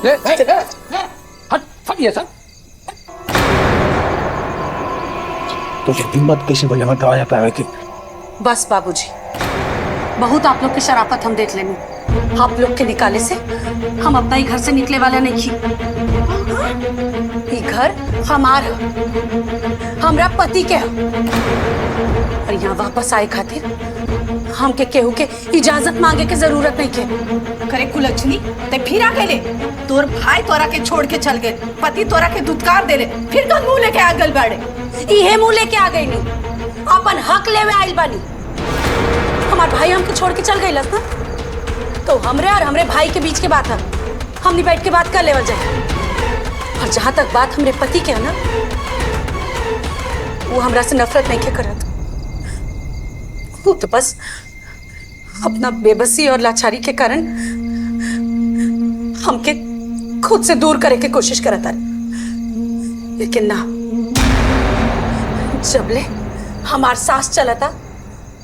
ले हट हट ये सब तो हिम्मत कैसे बोले मत आया पावे कि बस बाबूजी, बहुत आप लोग की शराफत हम देख लेंगे। आप लोग के निकाले से हम अपना ही घर से निकले वाला नहीं थी। ये घर हमारा, हमरा पति के और यहाँ वापस आए खातिर हमके केहू के इजाजत मांगे के जरूरत नहीं के। करे कुलच्छनी ते फिर आ गए, तोर भाई तोरा के छोड़ के चल गए, पति तोरा के दुत्कार दे ले, फिर कौन मुंह लेके आ गल बाड़े? इहे मुंह लेके आ गई नहीं, अपन हक लेवे आइल बानी। हमार भाई हमके छोड़ के चल गई ना, तो हमरे और हमरे भाई के बीच के बात है, हमने बैठ के बात कर लेवल जाए। और जहां तक बात हमरे पति के है ना, वो हमरा से नफरत नहीं के करत, वो तो बस अपना बेबसी और लाचारी के कारण हमके खुद से दूर करे के कोशिश करता है। लेकिन ना, जबले हमार सास चलता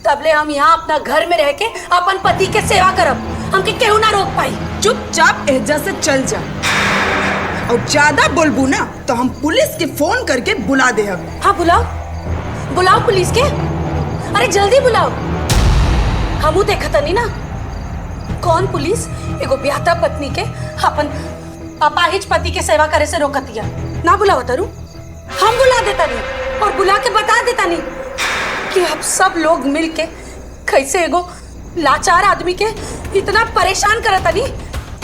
तबले हम यहाँ अपना घर में रह के अपन पति के सेवा करब, हमके केहू ना रोक पाई। चुपचाप एहजा से चल जा, और ज्यादा बोलबू ना तो हम पुलिस के फोन करके बुला दे। हाँ बुलाओ, बुलाओ पुलिस के, अरे जल्दी बुलाओ। हमू देखा था नहीं ना, कौन पुलिस एगो ब्याहता पत्नी के अपन अपाहिज पति के सेवा करे से रोकतिया। ना बुलाओ तरू, हम बुला देता नहीं और बुला के बता देता नहीं कि अब सब लोग मिल के कैसे एगो लाचार आदमी के इतना परेशान करता नहीं,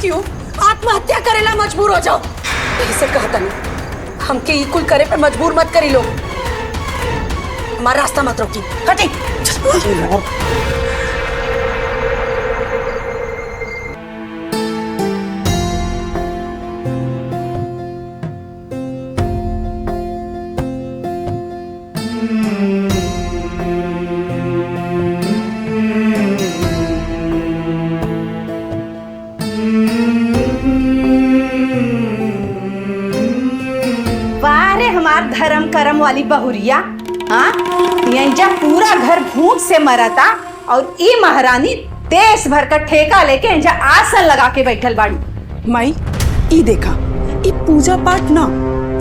क्यों आत्महत्या करेला मजबूर हो जाओ। यही से कहता नहीं, हमके ई कुल करे पे मजबूर मत करी लोग, हमारा रास्ता मत रोकी, हटी। धर्म करम वाली बहुरिया, हाँ यही जा पूरा घर भूख से मरता और ई महारानी देश भर का ठेका लेके यही जा आसन लगा के बैठल बाड़ी। माई ई देखा, ई पूजा पाठ ना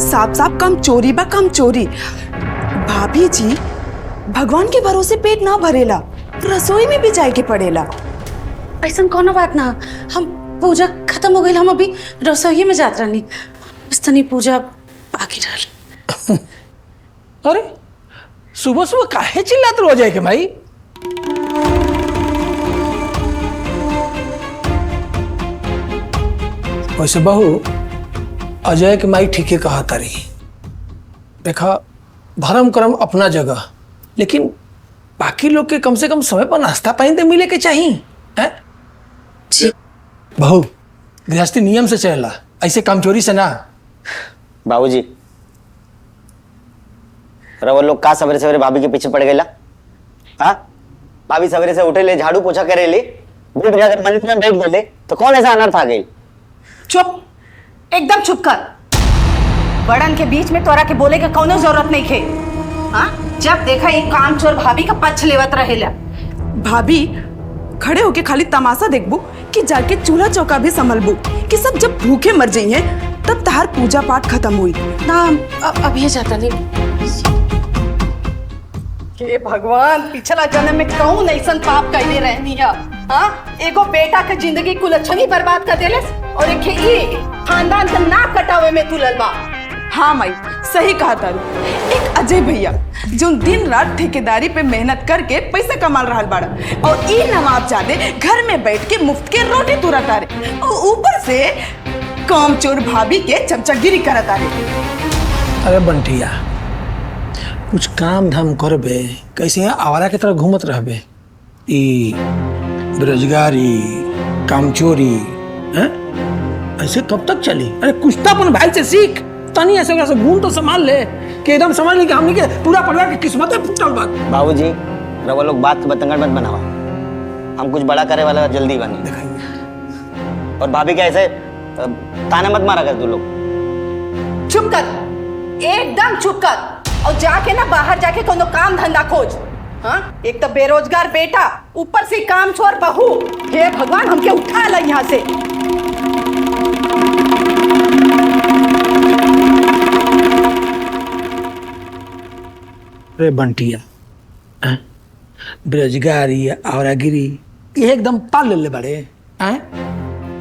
साफ साफ कम चोरी बा, कम चोरी। भाभी जी भगवान के भरोसे पेट ना भरेला, रसोई में भी जाए के पड़ेला। ऐसा कोनो बात ना, हम पूजा खत्म हो गई, हम अभी रसोई में जात रहनी, बस तनी पूजा बाकी रहल। अरे सुबह सुबह काहे चिल्लात रहो जाए के भाई? वैसे बहू, अजय के माई ठीके कहा तारी। देखा, धर्म कर्म अपना जगह, लेकिन बाकी लोग के कम से कम समय पर नाश्ता पानी तो मिले के चाहिए। हैं? जी बहू, गृहस्थी नियम से चलेला, ऐसे कामचोरी से ना। बाबूजी, वो लोग का सवेरे सवेरे भाभी के पीछे पड़ गए ला? हाँ, भाभी सवेरे से उठे ले, झाड़ू पोछा करे ले, दूध जाकर मंदिर में बैठ गए, तो कौन ऐसा अनर्थ आ गई? चुप, एकदम चुप कर। बड़न के बीच में तोरा के बोले के कोनो जरूरत नहीं खे। हाँ, जब देखा ये कामचोर भाभी का पक्ष लेवत रहेला। भाभी खड़े होके खाली तमाशा देखबू कि जाके चूल्हा चौका भी संभलबू कि सब जब भूखे मर जाइए तब तहार पूजा पाठ खत्म हुई ना। अभी जाता नहीं। हे भगवान, पिछला जन्म में कौन ऐसा पाप कैले रहनी है? हाँ, एगो बेटा के जिंदगी कुलच्छनी बर्बाद कर देले और एक ये खानदान का नाक कटावे में तुलल बा। हाँ माई, सही कहा तारू। एक अजय भैया जो दिन रात ठेकेदारी पे मेहनत करके पैसा कमा रहा बाड़ा, और ई नवाब जादे घर में बैठ के मुफ्त के रोटी तुरत आ रहे, और ऊपर से कामचोर भाभी के चमचागिरी करत आ रहे। अरे बंटिया, कुछ काम धाम करबे, कैसे आवारा की तरह घूमत रहबे? ई बेरोजगारी, कामचोरी, हैं? ऐसे कब तक चली? अरे कुछ तो अपन भाई से सीख, तनी ऐसे गुण तो संभाल ले कि एकदम समझ ली कि हमने के पूरा परिवार की किस्मत है फूटल बात। बाबूजी, वो लोग बात बतंगड़ मत बनावा, हम कुछ बड़ा करे वाला जल्दी बने दिखाएंगे। और भाभी के ऐसे ताने मत मारा कर तू लोग। चुप कर, एकदम चुप कर, और जाके ना बाहर जाके कोनो काम धंधा खोज। हाँ, एक तो बेरोजगार बेटा, ऊपर से काम छोर बहू। हे भगवान, हमके उठा ला यहाँ से। रे बंटिया, हैं? बेरोजगारी आवारागिरी ये एकदम पाल ले बड़े हैं?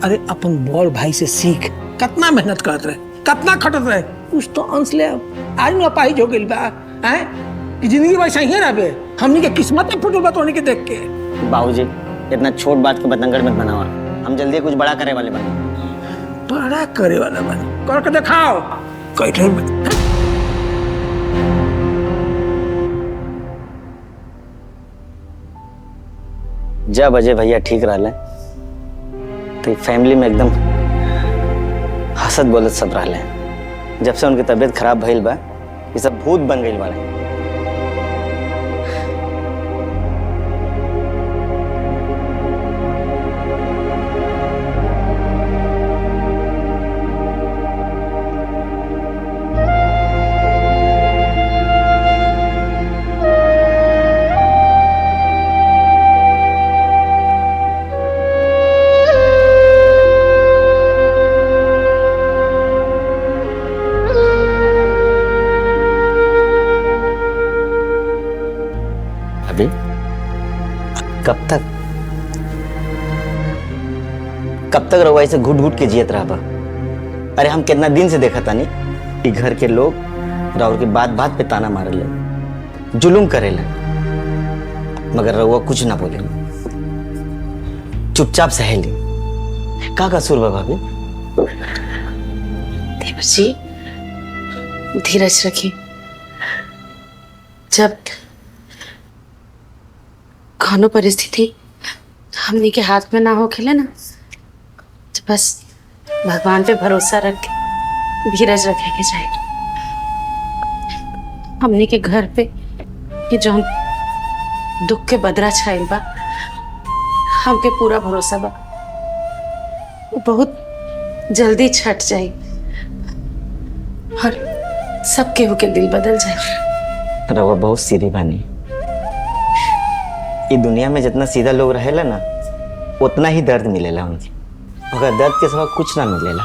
अरे अपन बड़ भाई से सीख, कितना मेहनत करत रहे, कितना खटत रहे, कुछ तो अंश ले। आज में अपाहिज हो गइल बा हैं कि जिंदगी वैसा ही रहबे। हमनी के किस्मत में फुटल बा तोनी के देख के। बाबूजी इतना छोट बात को बतंगड़ मत बनावा, हम जल्दी कुछ बड़ा करे वाले बने। बड़ा करे वाला बने, करके दिखाओ। कैठे जब अजय भैया ठीक रहले तो फैमिली में एकदम हंसत बोलत सब रहले। जब से उनकी तबीयत खराब भइल बा ये सब भूत बन गइल बाड़े। अभी कब तक रहुआ ऐसे घुट घुट के जियत रहा बा? अरे हम कितना दिन से देखा तानी कि घर के लोग राहुल के बात बात पे ताना मारे ले, जुलुम करे ले, मगर रहुआ कुछ ना बोले, चुपचाप सहेली। का कसूर बा भाभी? देवर जी धीरज रखिए। जब कौनो परिस्थिति हमनी के हाथ में ना हो खेले ना, तो बस भगवान पे भरोसा रख के धीरज रखे के चाहिए। हमनी के घर पे ये जो दुख के बदरा छाइल बा, हमके पूरा भरोसा बा वो बहुत जल्दी छट जाए और सब केहू के दिल बदल जाए। रहुआ बहुत सीधी बानी। ये दुनिया में जितना सीधा लोग रहेला ना उतना ही दर्द मिलेला उनके, मगर दर्द के सिवा कुछ ना मिलेला।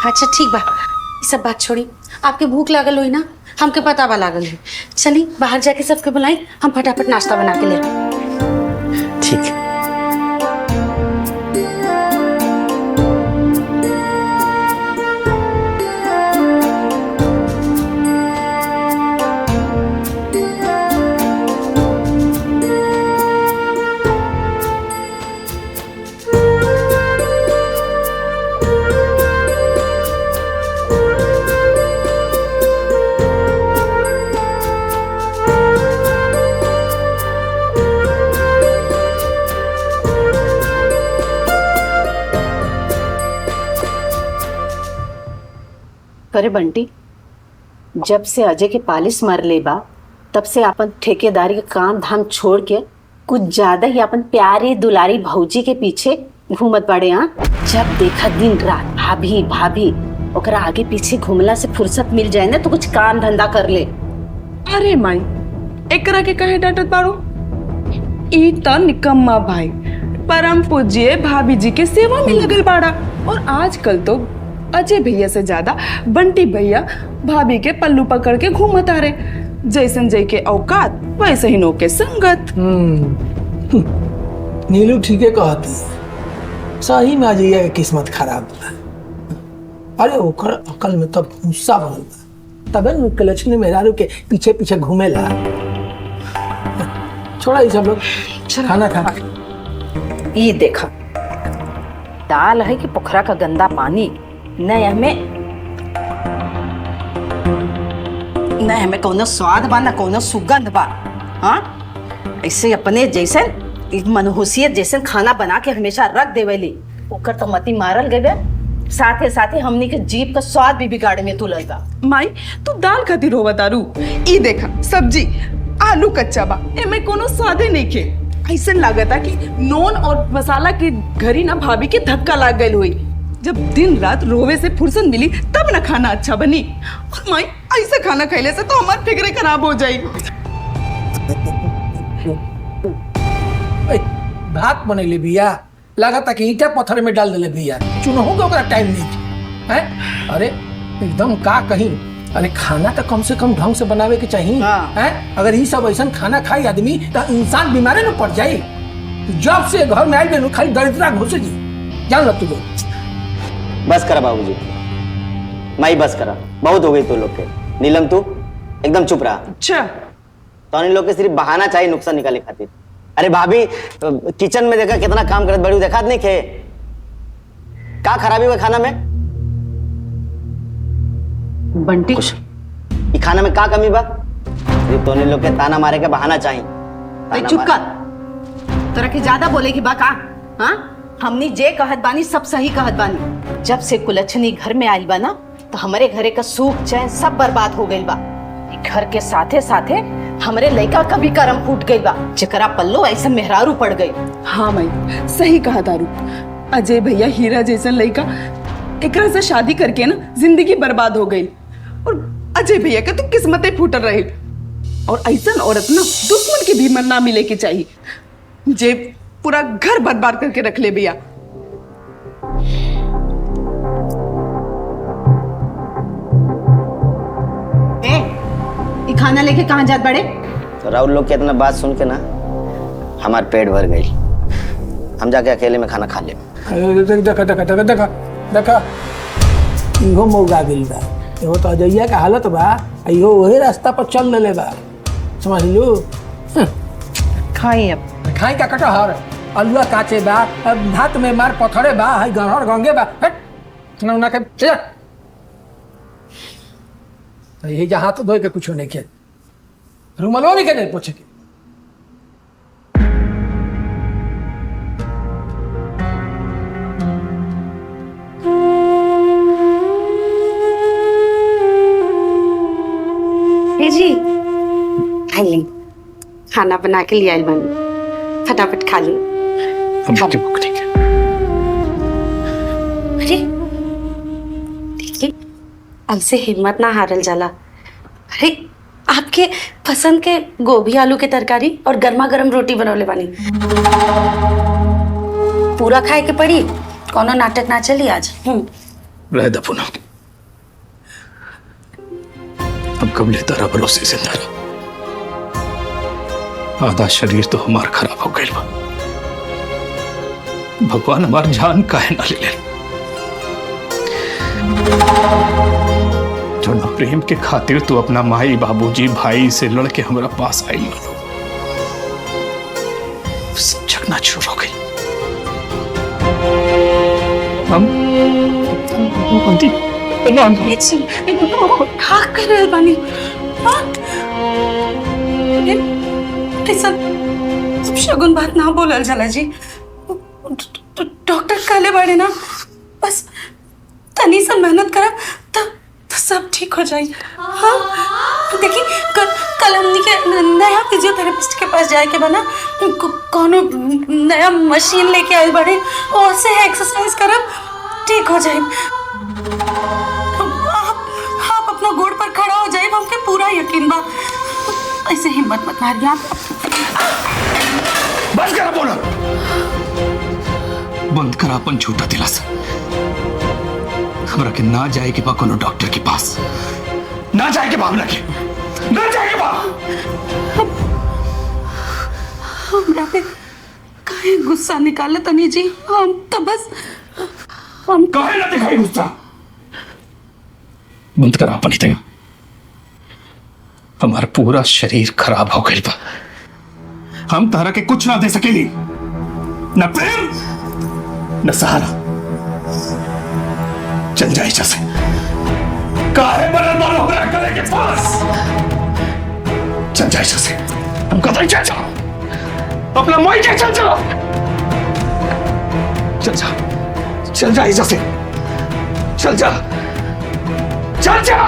अच्छा ठीक बा, ये सब बात छोड़ी। आपके भूख लागल हुई ना, हमके पता बा लागल है। चली बाहर जाके सबके बुलाई, हम फटाफट नाश्ता बना के ले आए। ठीक है। अरे बंटी, जब से अजय के पालिस मर ले बा तब से अपन ठेकेदारी के काम धाम छोड़ के कुछ ज्यादा ही अपन प्यारे दुलारी भौजी के पीछे घूमत पड़े। हाँ, जब देखा दिन रात भाभी भाभी, ओकरा आगे पीछे घूमला से फुर्सत मिल जाए ना तो कुछ काम धंधा कर ले। अरे माई, एकरा के कहे डांटत बाड़ो? ई त निकम्मा भाई परम पूज्य भाभी जी के सेवा में लगल बाड़ा, और आजकल तो अजय भैया से ज्यादा बंटी भैया भाभी के पल्लू पकड़ के घूमत आ रहे। जैसन जय के औकात वैसे ही नो के संगत। नीलू ठीक है कहती, सही में अजय के किस्मत खराब बा। अरे ओकर अकल में तब गुस्सा भरल बा, तबे न के लक्ष्मी मेहरारू के पीछे पीछे घूमेला। छोड़ा ये सब लोग, खाना खा। ये देखा, दाल है कि पोखरा का गंदा पानी, न हमें कोनो स्वाद बा न कोनो सुगंध बा। हाँ, ऐसे अपने जैसे मनहूसियत जैसे खाना बना के हमेशा रख देवेली, ओकर तो मती मारल गए। साथे साथे हमनी के जीभ का स्वाद भी बिगाड़े में तुलल बा। माई तू दाल खातिर होवा तारू? ई देखा सब्जी आलू कच्चा बा, एमे कोनो स्वादे नहीं खे। ऐसा लागता कि नून और मसाला के घरी ना भाभी के धक्का लाग गई हुई। जब दिन रात रोवे से फुर्सत मिली तब ना खाना अच्छा बनी। और माई ऐसे खाना खैले से तो हमारी फिक्रे खराब हो जाए। भात बनेले बिया, लागता कि ईटा पत्थर में डाल देले बिया, चुनहु के ओकरा टाइम नहीं है। अरे एकदम का कहीं अरे खाना तो कम से कम ढंग से बनावे के चाहिए हाँ। हैं? अगर ये सब ऐसा खाना खाई आदमी तो इंसान बीमारे न पड़ जाए। जब से घर में आए बेनु खाली दरिद्रा घुसेगी, जान लो तुझे। बस करा बाबूजी, माई बस करा, बहुत हो गई तो लोग के। नीलम तू एकदम चुप रहा। अच्छा तो इन लोग के सिर्फ बहाना चाहिए नुकसान निकाले खातिर। अरे भाभी किचन में देखा कितना काम करत बड़ी, देखा नहीं खे का खराबी हुआ खाना में? बंटी कुछ ये खाना में का कमी बा? ये तो लोग के ताना मारे के बहाना चाहिए। भाई चुप कर, तोरा के ज्यादा बोलेगी बा का? हाँ, हमनी जे कहत बानी सब सही कहत बानी। जब से कुलच्छनी घर में आई बा ना, तो हमारे घरे का सुख चैन सब बर्बाद हो गई बा। घर के साथे साथे हमरे लड़का का भी करम फूट गई बा, जेकरा पल्लो ऐसे मेहरारू पड़ गई। हाँ माई सही कहा तारू। अजय भैया हीरा जैसन लड़का एकरा से शादी करके ना जिंदगी बर्बाद हो गई। और अजय भैया का तो किस्मतें फूटल रही। और ऐसा औरत ना दुश्मन के भी मरना मिले के चाहिए, जे पूरा घर बर्बाद करके रख ले भैया। ये खाना लेके कहाँ जात बड़े? तो राहुल लोग की इतना बात सुन के ना हमार पेट भर गई। हम जाके अकेले में खाना खा ले। देखा देखा देखा देखा देखा इहो मौगा गइल बा। इहो तो अजैया का हालत बा, इहो वही रास्ता पर चल ले बा। समझ लो। खाई अब खाई का कटहर अलुआ काचे बा, भात में मार पथरे बा, हाय गहर गंगे बा। हट ना ना के चल। ये जहां तो धोए के कुछ नहीं के रुमालो नहीं के पूछे के। जी आइए, खाना बना के लिए आइल बनी, फटाफट खा ली। अरे देखिए, ऐसे हिम्मत ना हारल जाला। अरे आपके पसंद के गोभी आलू के तरकारी और गर्मा गर्म रोटी बनौले बानी, पूरा खाए के पड़ी, कोनो नाटक ना चली आज। रह दफो ना, अब कब लेता रहा भरोसे जिंदा रहा। आधा शरीर तो हमार खराब हो गई बा। भगवान हमार जान काहे ना ले। जो ना प्रेम के खातिर तू अपना माई बाबूजी भाई से लड़के हमारा पास आई लो, सब चकनाचूर हो गई। हम हाँ कर रहे बानी। सब शगुन बात ना बोलल जाला जी। डॉक्टर कहले बाड़े ना, बस तनी सा मेहनत करब तो सब ठीक हो जाए। हाँ देखिए, कल हमनी के नया फिजियोथेरेपिस्ट के पास जाए के बना, कोनो नया मशीन लेके आए बड़े, और से एक्सरसाइज करब ठीक हो जाए। आप अपना गोड़ पर खड़ा हो जाए, हमके पूरा यकीन बा। ऐसे हिम्मत मत हारिए आप। बंद करा बोला, बंद करा अपन झूठा दिलासा। हमरा के ना जाए के बा कोनो डॉक्टर के पास, ना जाए के भावना के, ना जाए के बा। हमरा पे काहे गुस्सा निकाले तनी जी? हम तो बस हम काहे ना दिखाई गुस्सा। बंद करा अपन ही। हमारा पूरा शरीर खराब हो गई बा। हम तारा के कुछ ना दे सकेली, न प्रेम न सहारा। चल जाए जैसे काहे बनल मानो हमरा गले के पास। चल जाए जैसे हम कतई चल जा, अपना मोई के चल जा। चल जा, चल जा जैसे, चल जा, चल जा।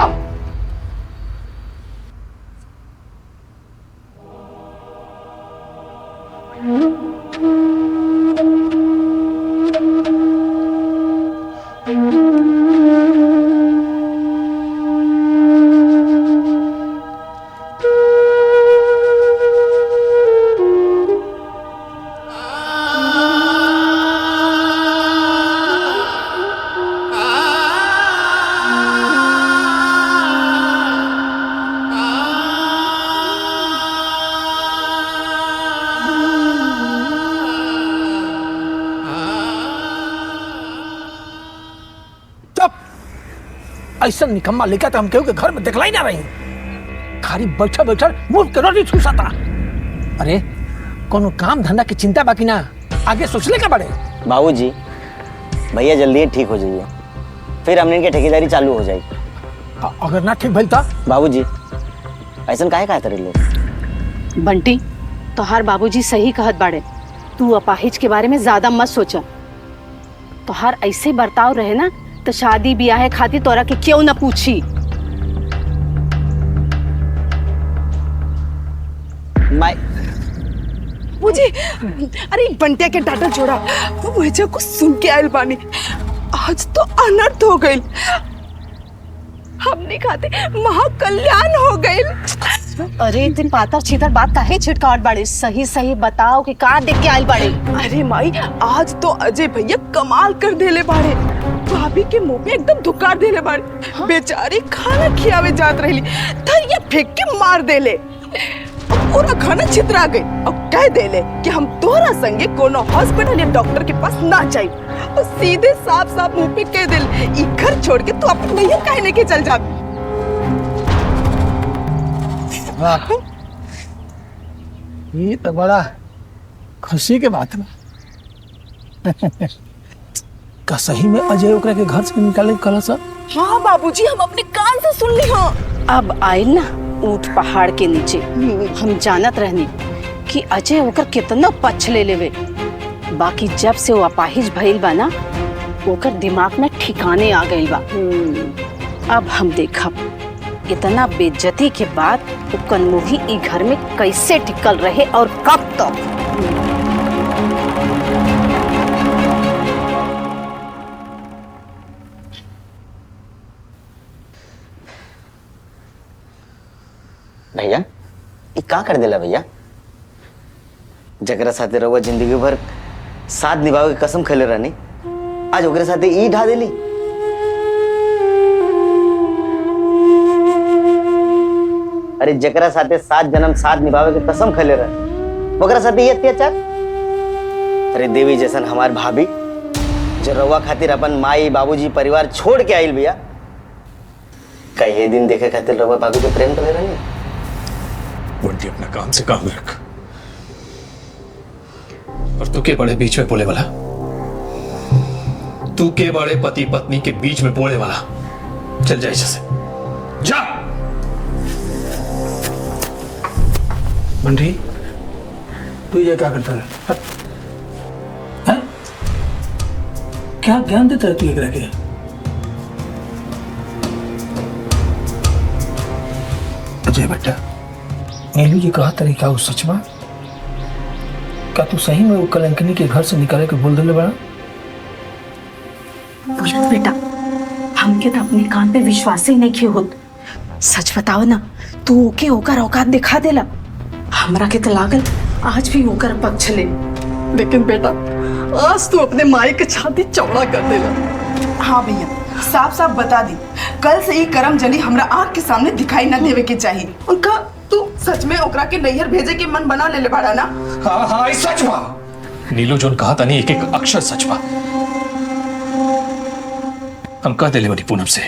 ऐसा निकम्मा लेकर तो हम केहू के घर में देखला ही ना रही। खाली बैठा बैठा मुफ्त के रोटी ठूसाता। अरे कोनो काम धंधा की चिंता बाकी ना, आगे सोचले का बड़े। बाबूजी भैया जल्दी ही ठीक हो जाइए, फिर हमने इनके ठेकेदारी चालू हो जाएगी। अगर ना ठीक भइल तो बाबूजी ऐसा काहे कहते रहे लोग? बंटी तोहार बाबूजी सही कहत बाड़े, तू अपाहिज के बारे में ज्यादा मत सोचा। तोहार ऐसे बर्ताव रहे ना तो शादी ब्याह खातिर तोरा के क्यों ना पूछी। माय मुझे अरे बंटिया के डाटा छोड़ा, मुझे कुछ सुन के आयल बानी। आज तो अनर्थ हो गई, हमने खाते महाकल्याण हो गई। अरे इतनी पातर छीतर बात काहे छिटकावट बाड़े, सही सही बताओ कि का देख के आयल बाड़े। अरे माई आज तो अजय भैया कमाल कर देले बाड़े, भाभी के मुंह पे एकदम धुकार देले बाड़े। बेचारी खाना खियावे जात रही, थरिया फेंक के मार देले, पूरा खाना छितरा गई और कह देले कि हम तोरा संगे कोनो हॉस्पिटल या डॉक्टर के पास ना जाई। और सीधे साफ साफ मुंह पे कह देले ई घर छोड़ के तू अपने नैहर काहे लेके चल जा। ये तो बड़ा खुशी के बात है। का सही में अजय ओकरा के घर से निकाले कल सर? हाँ बाबूजी हम अपने कान से सुन ली। हाँ अब आयल ना ऊंट पहाड़ के नीचे, हम जानत रहनी कि अजय ओकर कितना पछ ले लेवे। बाकी जब से वो अपाहिज भइल बा ना, ओकर दिमाग में ठिकाने आ गइल बा। अब हम देखब इतना बेइज्जती के बाद वो कनमुही ई घर में कैसे टिकल रहे और कब तक। भैया ये का कर देला भैया? जकरा साथे रहुआ जिंदगी भर साथ निभावे के कसम खेले रहनी, आज ओकरे साथे ई ढा देली। अरे जकरा साथे 7 जन्म साथ निभावे के कसम खेले रहे, ओकरा साथे ये अत्याचार। अरे देवी जैसन हमार भाभी जो रहुआ खातिर अपन माई बाबूजी परिवार छोड़ के आइल भैया, का ये दिन देखे खातिर रहुआ भाभी के प्रेम करे रहनी? बंटी अपना काम से काम रख, और तू के बड़े बीच में बोले वाला? तू के बड़े पति पत्नी के बीच में बोले वाला? चल जा इसे जा। बंटी तू ये क्या करता है? हैं? क्या ज्ञान देता है तू एकरा के? अजय बेटा नीलू जी कहा तरीका उस सच बा? क्या तू सही में वो कलंकनी के घर से निकाले के बोल दिले बड़ा? बेटा हमके तो अपने कान पे विश्वास ही नहीं किया होत। सच बताओ ना, तू ओके होकर औकात दिखा देला। हमरा के तो लागल आज भी होकर पक्ष ले, लेकिन बेटा आज तू अपने माई के छाती चौड़ा कर देला। हाँ भैया साफ साफ बता दी, कल से ही करम जली हमरा आँख के सामने दिखाई न देवे के चाहिए। उनका तू सच में ओकरा के नैहर भेजे के मन बना ले बाड़ा ना? हाँ हाँ ये सच बा। नीलू जोन कहा था नहीं, एक एक अक्षर सच बा। हम कह दिले बनी पूनम से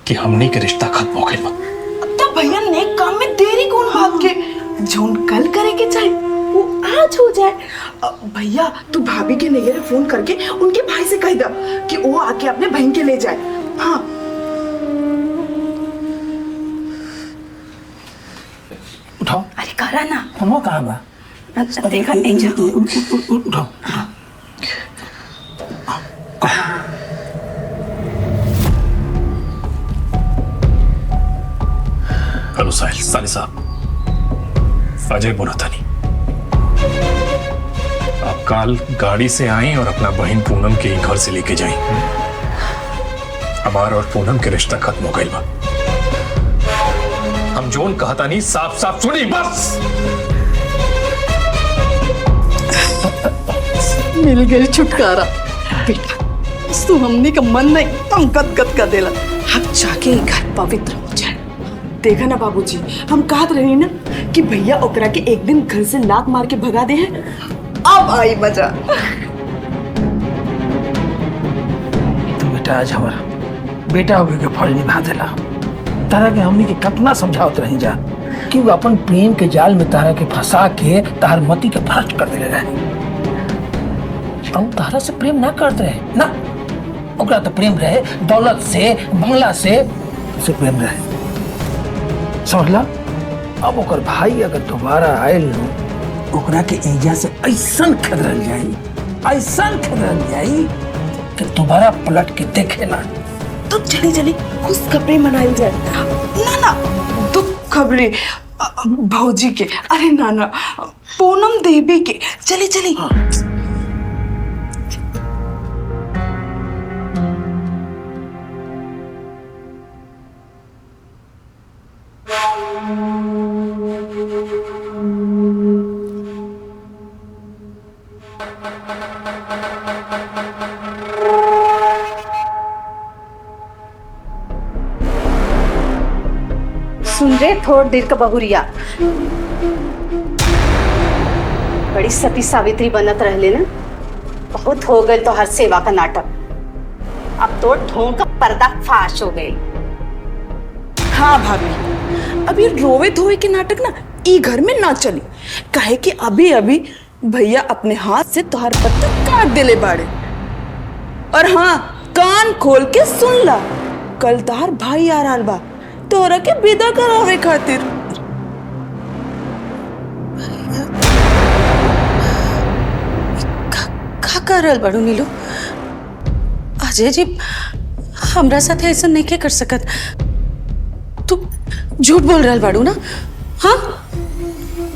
कि हमने के रिश्ता खत्म हो गइल बा। तो भैया नेक काम में देरी कौन बात के? जोन कल करे के चाहे वो आज हो जाए। भैया तू भाभी के नैहर फोन करके उनके भाई से कह दा कि वो आके अपने बहन के ले जाए। हाँ उठाओ। अरे करा ना। फोन कहाँ बा? देखा एंजल उठाओ। हेलो साहिल, साली साहब अजय बोला था नहीं, आप कल गाड़ी से आई और अपना बहन पूनम के ही घर से लेके जाई। हमारा और पूनम के रिश्ता खत्म हो गई बा। हम जोन कहता नहीं साफ साफ सुनी बस। मिल गई छुटकारा। बेटा तू हमने का मन नहीं एकदम गदगद कर देला। अब जाके घर पवित्र हो जाए। देखा ना बाबूजी, हम कहत रही ना कि भैया ओकरा के एक दिन घर से लात मार के भगा दे हैं। अब आई मजा। बेटा आज हमारा बेटा हो के फर्ज निभा देला। तारा के हमनी के कितना समझावत रही जा कि वो अपन प्रेम के जाल में तारा के फंसा के तार मती के भ्रष्ट कर देले रहे। हम तारा से प्रेम ना करते रहे ना, ओकरा तो प्रेम रहे दौलत से, बंगला से प्रेम रहे, समझला। अब ओकर भाई अगर दोबारा आयल ओकरा के एजा से ऐसन खदरल जाई कि दोबारा पलट के देखे ना। तो चली चली खुश खबरें मनाई जाए। ना ना दुख खबरें भौजी के, अरे ना ना पूनम देवी के, चली चली। हाँ। सुन रे थोड़ देर का बहुरिया, बड़ी सती सावित्री बनत रहले ना। बहुत हो गए तो हर सेवा का नाटक, अब तो ढोंग का पर्दा फाश हो गए। हाँ भाभी, अभी रोवे धोवे के नाटक ना ई घर में ना चली, काहे कि अभी अभी भैया अपने हाथ से तोहर पत्ता काट देले बाड़े। और हाँ, कान खोल के सुन ला, कल तोहर भाई आ रहा बा तोरा के विदा करावे खातिर। का कर रहल बाड़ू नीलू? अजय जी हमरा साथ ऐसा नहीं के कर सकत। तू झूठ बोल रहल बाड़ू ना? हाँ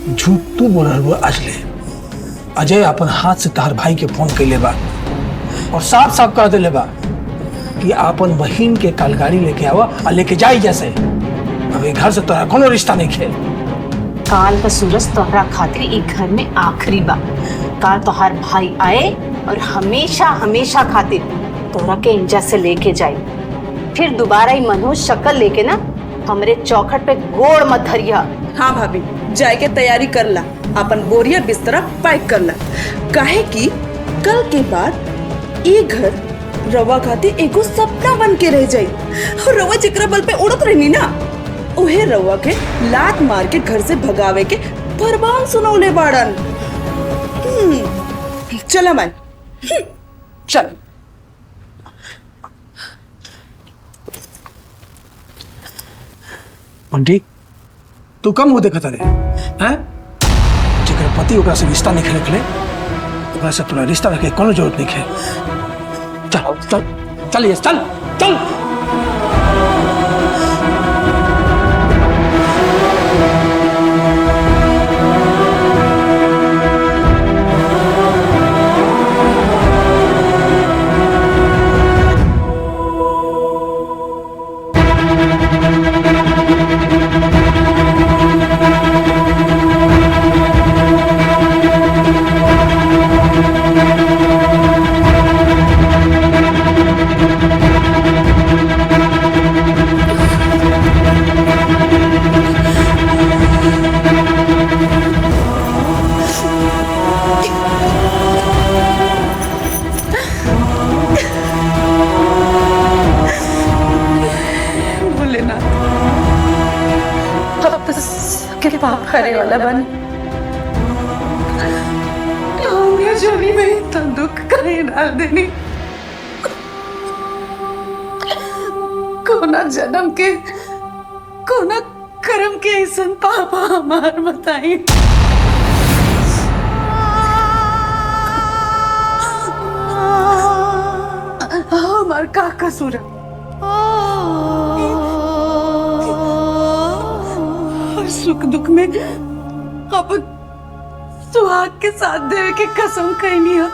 झूठ तू बोल रहा अजले। अजय अपन हाथ से तार भाई के फोन कैले बा और साफ साफ कह दिले बा कि आपन बहिन के कल गाड़ी लेके आवा और लेके जाई। जैसे अभी घर से तोरा कोनो रिश्ता नहीं खे। काल का सूरज तोहरा खातिर एक घर में आखिरी बा। काल तोहर भाई आए और हमेशा हमेशा खातिर तोहरा के इंजा से लेके जाए। फिर दोबारा ही मनोज शक्ल लेके ना हमरे चौखट पे गोड़ मत धरिया। हाँ भाभी, जाए के तैयारी कर ला, अपन बोरिया बिस्तरा पैक कर ला, काहे कि कल के बाद ये घर रवा खातिर एगो सपना बन के रह जाई। और रवा जिकरा बल पे उड़त रहनी ना, उहे रवा के लात मार के घर से भगावे के फरमान सुनौले बाड़न। चला मैं चल। बंटी तू कम हो देखता रे हैं? जेकर पति ओकरा से रिश्ता नहीं रखले ओकरा से तोरा रिश्ता रखे कोनो जरूरत नहीं है। चल चल चल ये चल चल। करे वाला बन जोली में इतना दुख कहीं डाल देनी। कोना जन्म के कोना कर्म के ऐसा पापा हमार बताई। हमार का कसूर है? सुख दुख में अपन सुहाग के साथ देवे के कसम कहनी है।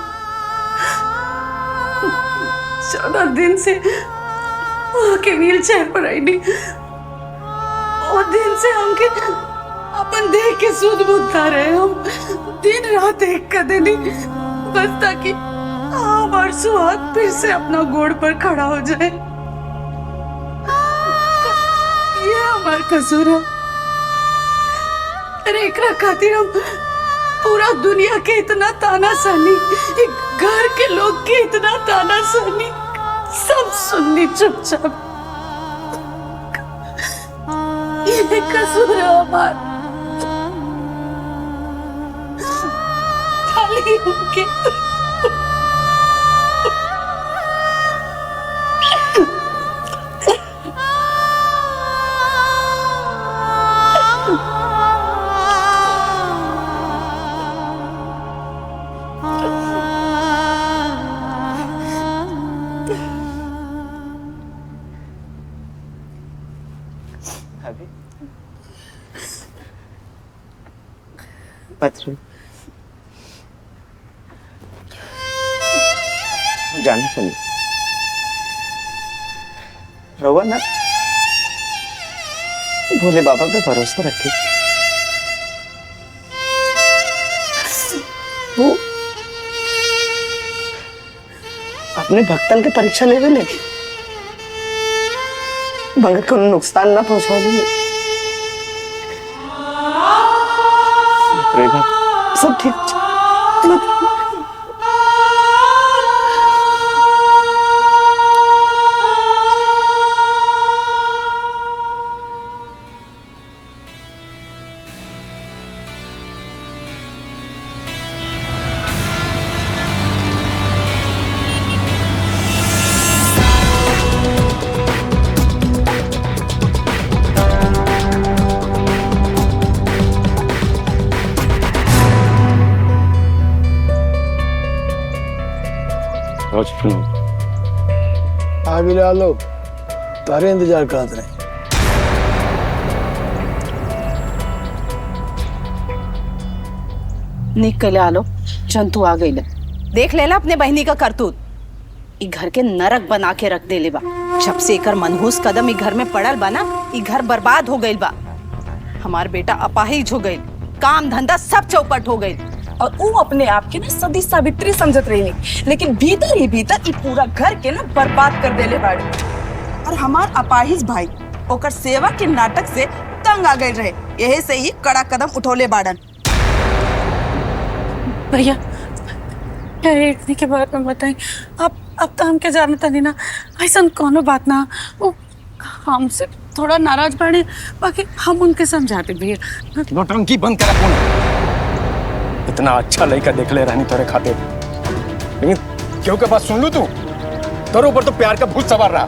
14 दिन से वहाँ के व्हील चेयर पर आई नहीं, और दिन से हमके अपन देह के सूद बुद्धता रहे। हम दिन रात एक कर देनी बस ताकि हमार सुहाग फिर से अपना गोड़ पर खड़ा हो जाए। ये हमार कसूर है। अरे एकरा खातिर हम पूरा दुनिया के इतना ताना सहनी, एक घर के लोग के इतना ताना सहनी, सब सुननी चुपचाप। ये कसूर है हमारा, खाली उनके। पत्र जाने सुनिए रोवा ना, भोले बाबा पे भरोसा रखे। वो अपने भक्तन के परीक्षा लेवे ले मगर को नुकसान ना पहुंचा दिए। सब ठीक आगे ला लो, तारे इंतजार करते रहे। निकले आलो, जंतु आ गई। देख लेला अपने बहनी का करतूत। ई घर के नरक बना के रख दे ले बा। जब से एकर मनहूस कदम ई घर में पड़ल बा ना, ई घर बर्बाद हो गइल बा। हमार बेटा अपाहिज हो गइल, काम धंधा सब चौपट हो गइल। और वो अपने आप के ना सदी सावित्री समझत रही, लेकिन भीतर ही भीतर ये पूरा घर के ना बर्बाद कर देले बाड़ी। और हमार अपाहिज भाई ओकर सेवा के नाटक से तंग आ गए रहे, यही से ही कड़ा कदम उठौले बाड़न। भैया एक के बारे में बताएं। अब तो हमके जानता नहीं ना, ऐसा कोनो बात ना। वो हमसे थोड़ा नाराज पड़े, बाकी हम उनके समझाते भैया। नौटंकी बंद करा। कौन इतना अच्छा लड़का देख ले रहनी तोरे खाते, लेकिन क्यों के बात सुन लू तू, तोरे ऊपर तो प्यार का भूत सवार रहा।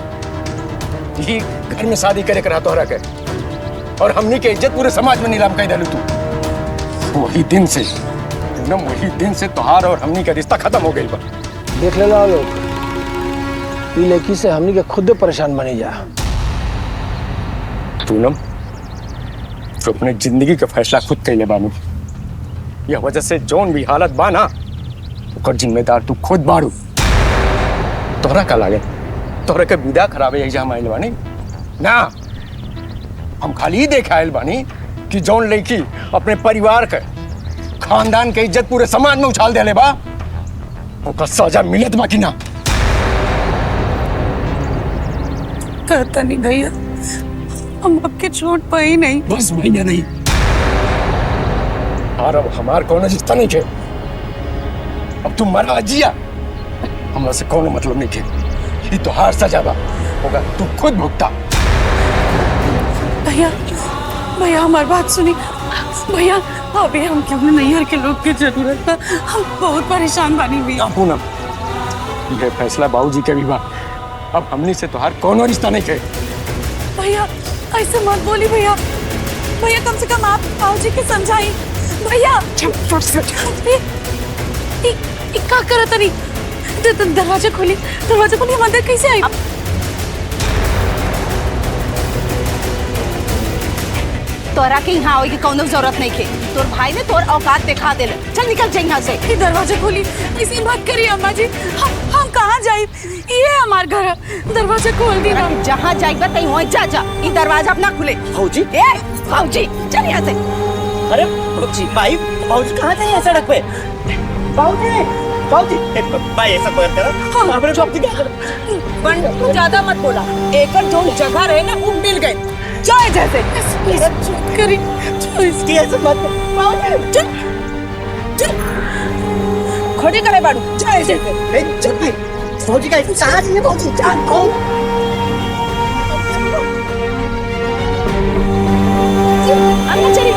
यही घर में शादी करे करा तोहरा के, और हमनी के इज्जत पूरे समाज में नीलाम कर डालू तू। वही दिन से पूनम, वही दिन से तोहार और हमनी का रिश्ता खत्म हो गई बा। देख ले लो लोग, ये लड़की से हमनी के खुद परेशान बनी जा। पूनम, तो अपने जिंदगी का फैसला खुद कैले बानू। यह वजह से जोन भी हालत बा ना, ओकर जिम्मेदार तू खुद बाड़ू। तोहरा का लागे तोहरा के विदा खराबे यही हम आइल बानी ना। हम खाली ही देख आइल बानी कि जोन लड़की अपने परिवार के, खानदान के इज्जत पूरे समाज में उछाल देले बा, ओकर सजा मिलत बा कि ना। कहता नहीं भैया, हम आपके छोड़ पाई नहीं। बस भैया नहीं, और अब हमार कोनो रिश्ता नहीं थे। अब तुम मरा जिया, हमरा से कोनो मतलब नहीं थे। ये तो हार सजा बा, होगा तू खुद भुगता। भैया भैया हमारी बात सुनी भैया। अभी हम क्यों नैहर के लोग की जरूरत है, हम बहुत परेशान बानी भैया। पूनम, ये फैसला बाबूजी के भी बा। अब हमनी से तोहार कोनो रिश्ता नहीं थे। भैया ऐसे मत बोली भैया। भैया कम से कम आप बाबूजी के समझाई भैया। क्या करत नहीं, दरवाजा खोली, दरवाजा खोली। हम अंदर कैसे आई? तोरा के यहाँ आवे की कोनो जरूरत नहीं के। तोर भाई ने तोर औकात दिखा देले। चल निकल जा यहाँ से। ये दरवाजा खोली, ऐसी बात करिए अम्मा जी। हम कहाँ जाए? ये हमार घर है, दरवाजा खोल दी ना। जहाँ जाएगा तई वहीं जा। ये दरवाजा अपना खुले। भाऊजी, ए भाऊजी चल यहाँ से। अरे भाऊजी, भाई भाऊजी कहाँ थे यहाँ सड़क पे? भाऊजी, भाऊजी, भाई ऐसा कर तेरा, आपने जो अपनी क्या कर? तू ज्यादा मत बोला, एकर जो जगह रहे ना वो मिल गए। जाए जैसे करी इसकी ऐसे मत चल खोटी करे बाड़ू, जाए जैसे। जल्दी भौजी का कहाँ है भौजी? अंदर चलिए।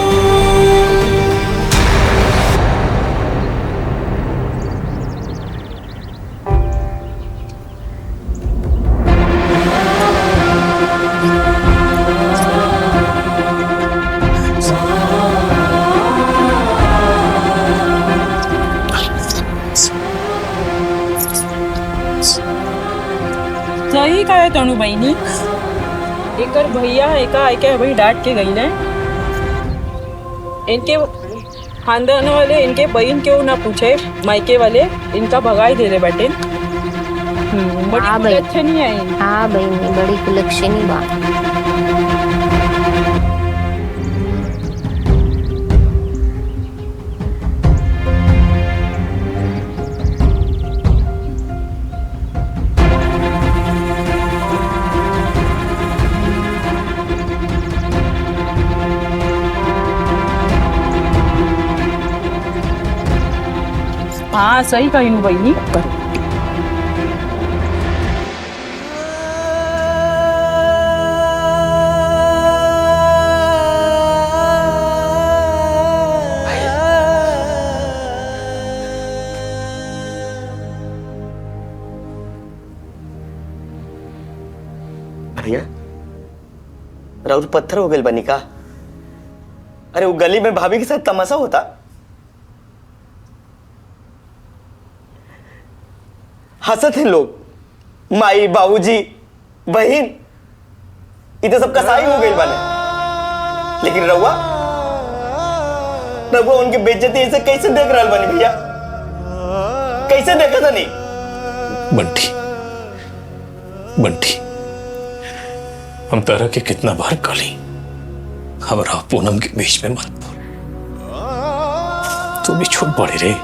सही काय तणू बहिणी एकर भैया एका ऐके भाई डांट के गई ने इनके खानदान वाले इनके बहन क्यों ना पूछे मायके वाले इनका भगाई दे रहे बैठे बड़ी हाँ भाई। अच्छा नहीं आई। हाँ बहिणी बड़ी कुलक्षणी बा। हाँ सही कही हूँ बहनी। भैया राउर पत्थर हो गए बनी का? अरे वो गली में भाभी के साथ तमाशा होता। हंसत हैं लोग, माई बाबूजी बहन इधर सब कसाई हो गई बने, लेकिन रउआ रउआ उनकी बेइज्जती ऐसे कैसे देख रहा बनी भैया? कैसे देखा था? नहीं बंटी बंटी हम तरह के कितना बार कली हमारा पूनम के बीच में मत बोल। तू भी छोट पड़े रे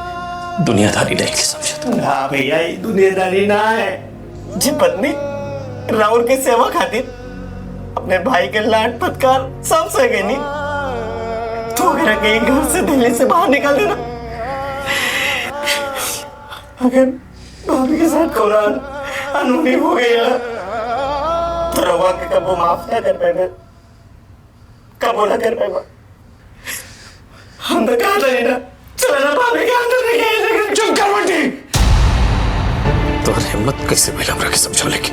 दुनियादारी नहीं के समझता। ना भैया ये दुनियादारी ना है जी। पत्नी राहुल के सेवा खातिर अपने भाई के लाड फटकार सब सह गई। नहीं तो अगर कहीं घर से दिल्ली से बाहर निकाल देना, अगर भाभी के साथ कुरान अनहोनी हो गई तो रवा के कब वो माफ ना कर पाएगा, कब वो ना कर पाएगा। हम तो कहा था ना चलो ना भाभी के अंदर नहीं गए। चुप कर बंटी। तो हिम्मत कैसे मिला हमरा के समझा लेके?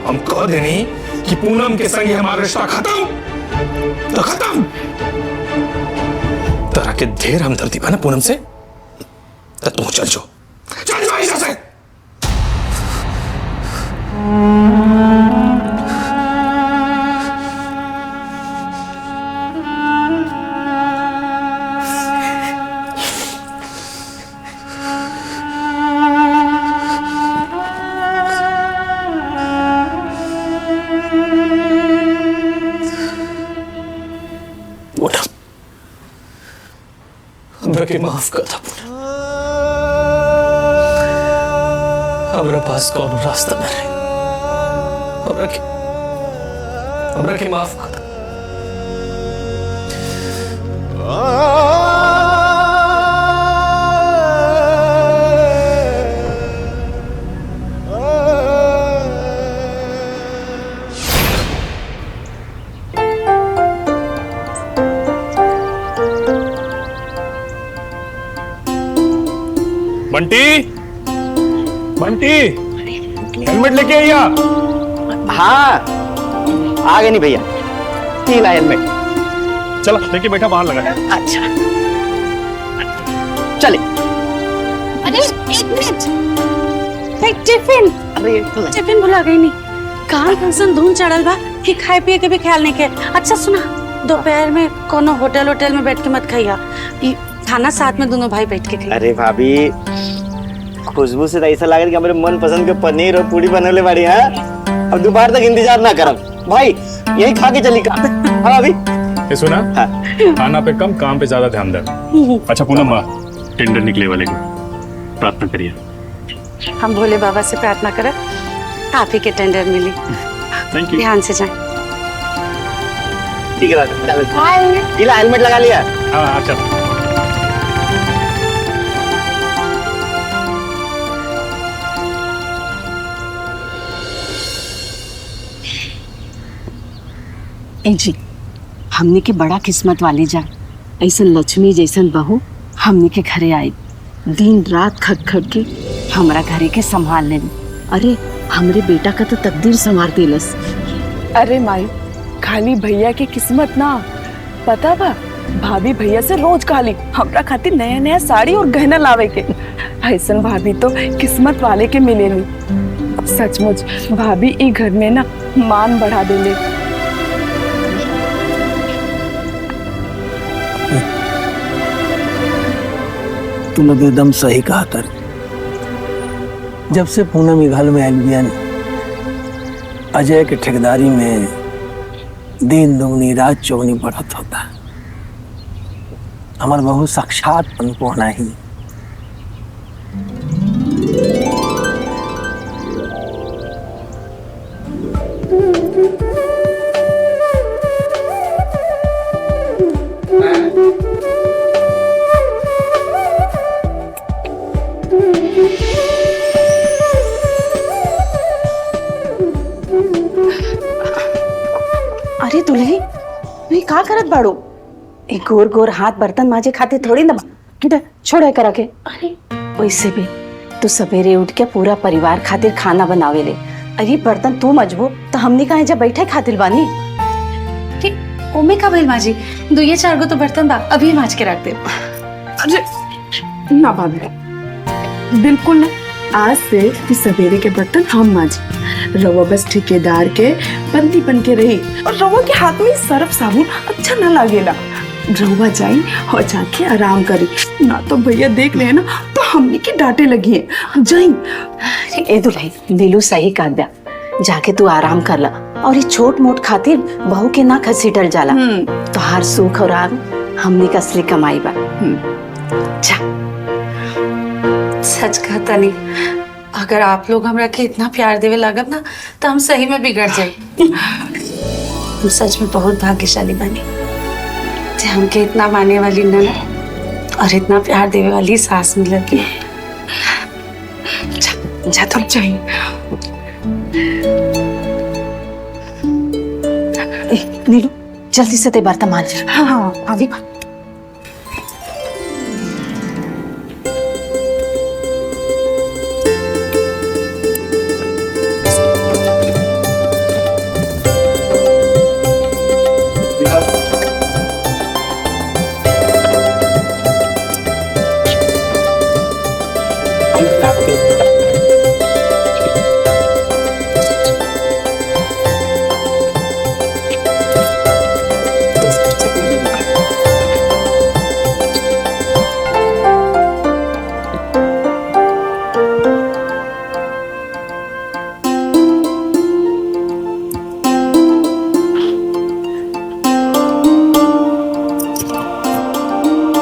हम कह देनी कि पूनम के संग हमारा रिश्ता खत्म तो खत्म। तरह के ढेर हमदर्दी बना पूनम से तो तू चल जाओ ऐसा से। हमरा के माफ कर था पूनम। हमरा पास कौन रास्ता न रहे। हमरा के माफ कर। बंटी बंटी हेलमेट लेके आइया। हाँ आ गए नहीं भैया, तीन हेलमेट। चला लेके बैठा बाहर लगा। अच्छा चले। अरे एक मिनट, टिफिन टिफिन भुला गई नहीं। कहाँ कैसन धूम चढ़ल बा कि खाए पिए के भी ख्याल नहीं के। अच्छा सुना, दोपहर में कोनो होटल में बैठ के मत खाइया, खाना साथ में दोनों भाई बैठ के खाइया। अरे भाभी खुशबू से तो ऐसा लगा कि हमारे मन पसंद के पनीर और पूरी बनने वाली है। अब दोपहर तक इंतजार ना करब भाई, यही खा के चली। हाँ भाभी ये सुना, हाँ। खाना पे कम काम पे ज्यादा ध्यान दे। अच्छा पूनम माँ, टेंडर निकले वाले को प्रार्थना करिए। हम भोले बाबा से प्रार्थना करें आप ही के टेंडर मिली। Thank you. ध्यान से जाए। ठीक है, इला हेलमेट लगा लिया। हाँ अच्छा। ए जी, हमने के बड़ा किस्मत वाले जा, ऐसन लक्ष्मी जैसन बहू हमने के घरे आई, दिन रात खट खट के हमरा घरे के संभाल ले। अरे हमरे बेटा का तो तकदीर संवार दिलस। अरे माई, खाली भैया की किस्मत ना, पता बा भाभी भैया से रोज खाली हमरा खातिर नया नया साड़ी और गहना लावे के। ऐसन भाभी तो किस्मत वाले के मिले नहीं। सचमुच भाभी ई घर में ना मान बढ़ा देले। तुम लोग एकदम सही कहा कर। जब से पूनम ई घर में आयल बियान, अजय के ठेकेदारी में दिन दुगनी रात चौगनी बढ़त होता। हमार बहू साक्षात पनपोहना ही। अरे दुल्ही, तू का करत बाड़ो? एक गोर गोर हाथ बर्तन माजे खातिर थोड़ी ना किधर छोड़े करा के। अरे वैसे भी तू सवेरे उठ के पूरा परिवार खातिर खाना बनावे ले। अरे बर्तन तू मजबू तो हमने कहा जब बैठे खातिर बानी। ओमे का भइल माजी, 2-4 गो तो बर्तन बा, अभी माज के रख दे। अरे ना भाभी, बिल्कुल ना। आज से तू सवेरे के बर्तन हम मांजे, रवा बस ठेकेदार के बंदी बन के रही। और रवा के हाथ में सर्फ साबुन अच्छा ना लागेला। रवा जाई और जाके आराम करी, ना तो भैया देख ले ना तो हमने की डांटे लगी है। जाई। ए दुल्ही, नीलू सही कह दिया, जाके तू आराम कर ला। और ये छोट मोट खातिर बहू के ना घसीटल जाला। तो हर सुख और आग हमने का असली कमाई बा। जा। सच कहता नहीं, अगर आप लोग हमरा के इतना प्यार देवे लागत ना तो हम सही में बिगड़ जाए। हम सच में बहुत भाग्यशाली बनी जे हमके इतना मानने वाली ननद और इतना प्यार देवे वाली सास मिलती। जा तो जाई। नीलू, जल्दी से ते बर्तन मांज। हाँ हाँ अभी।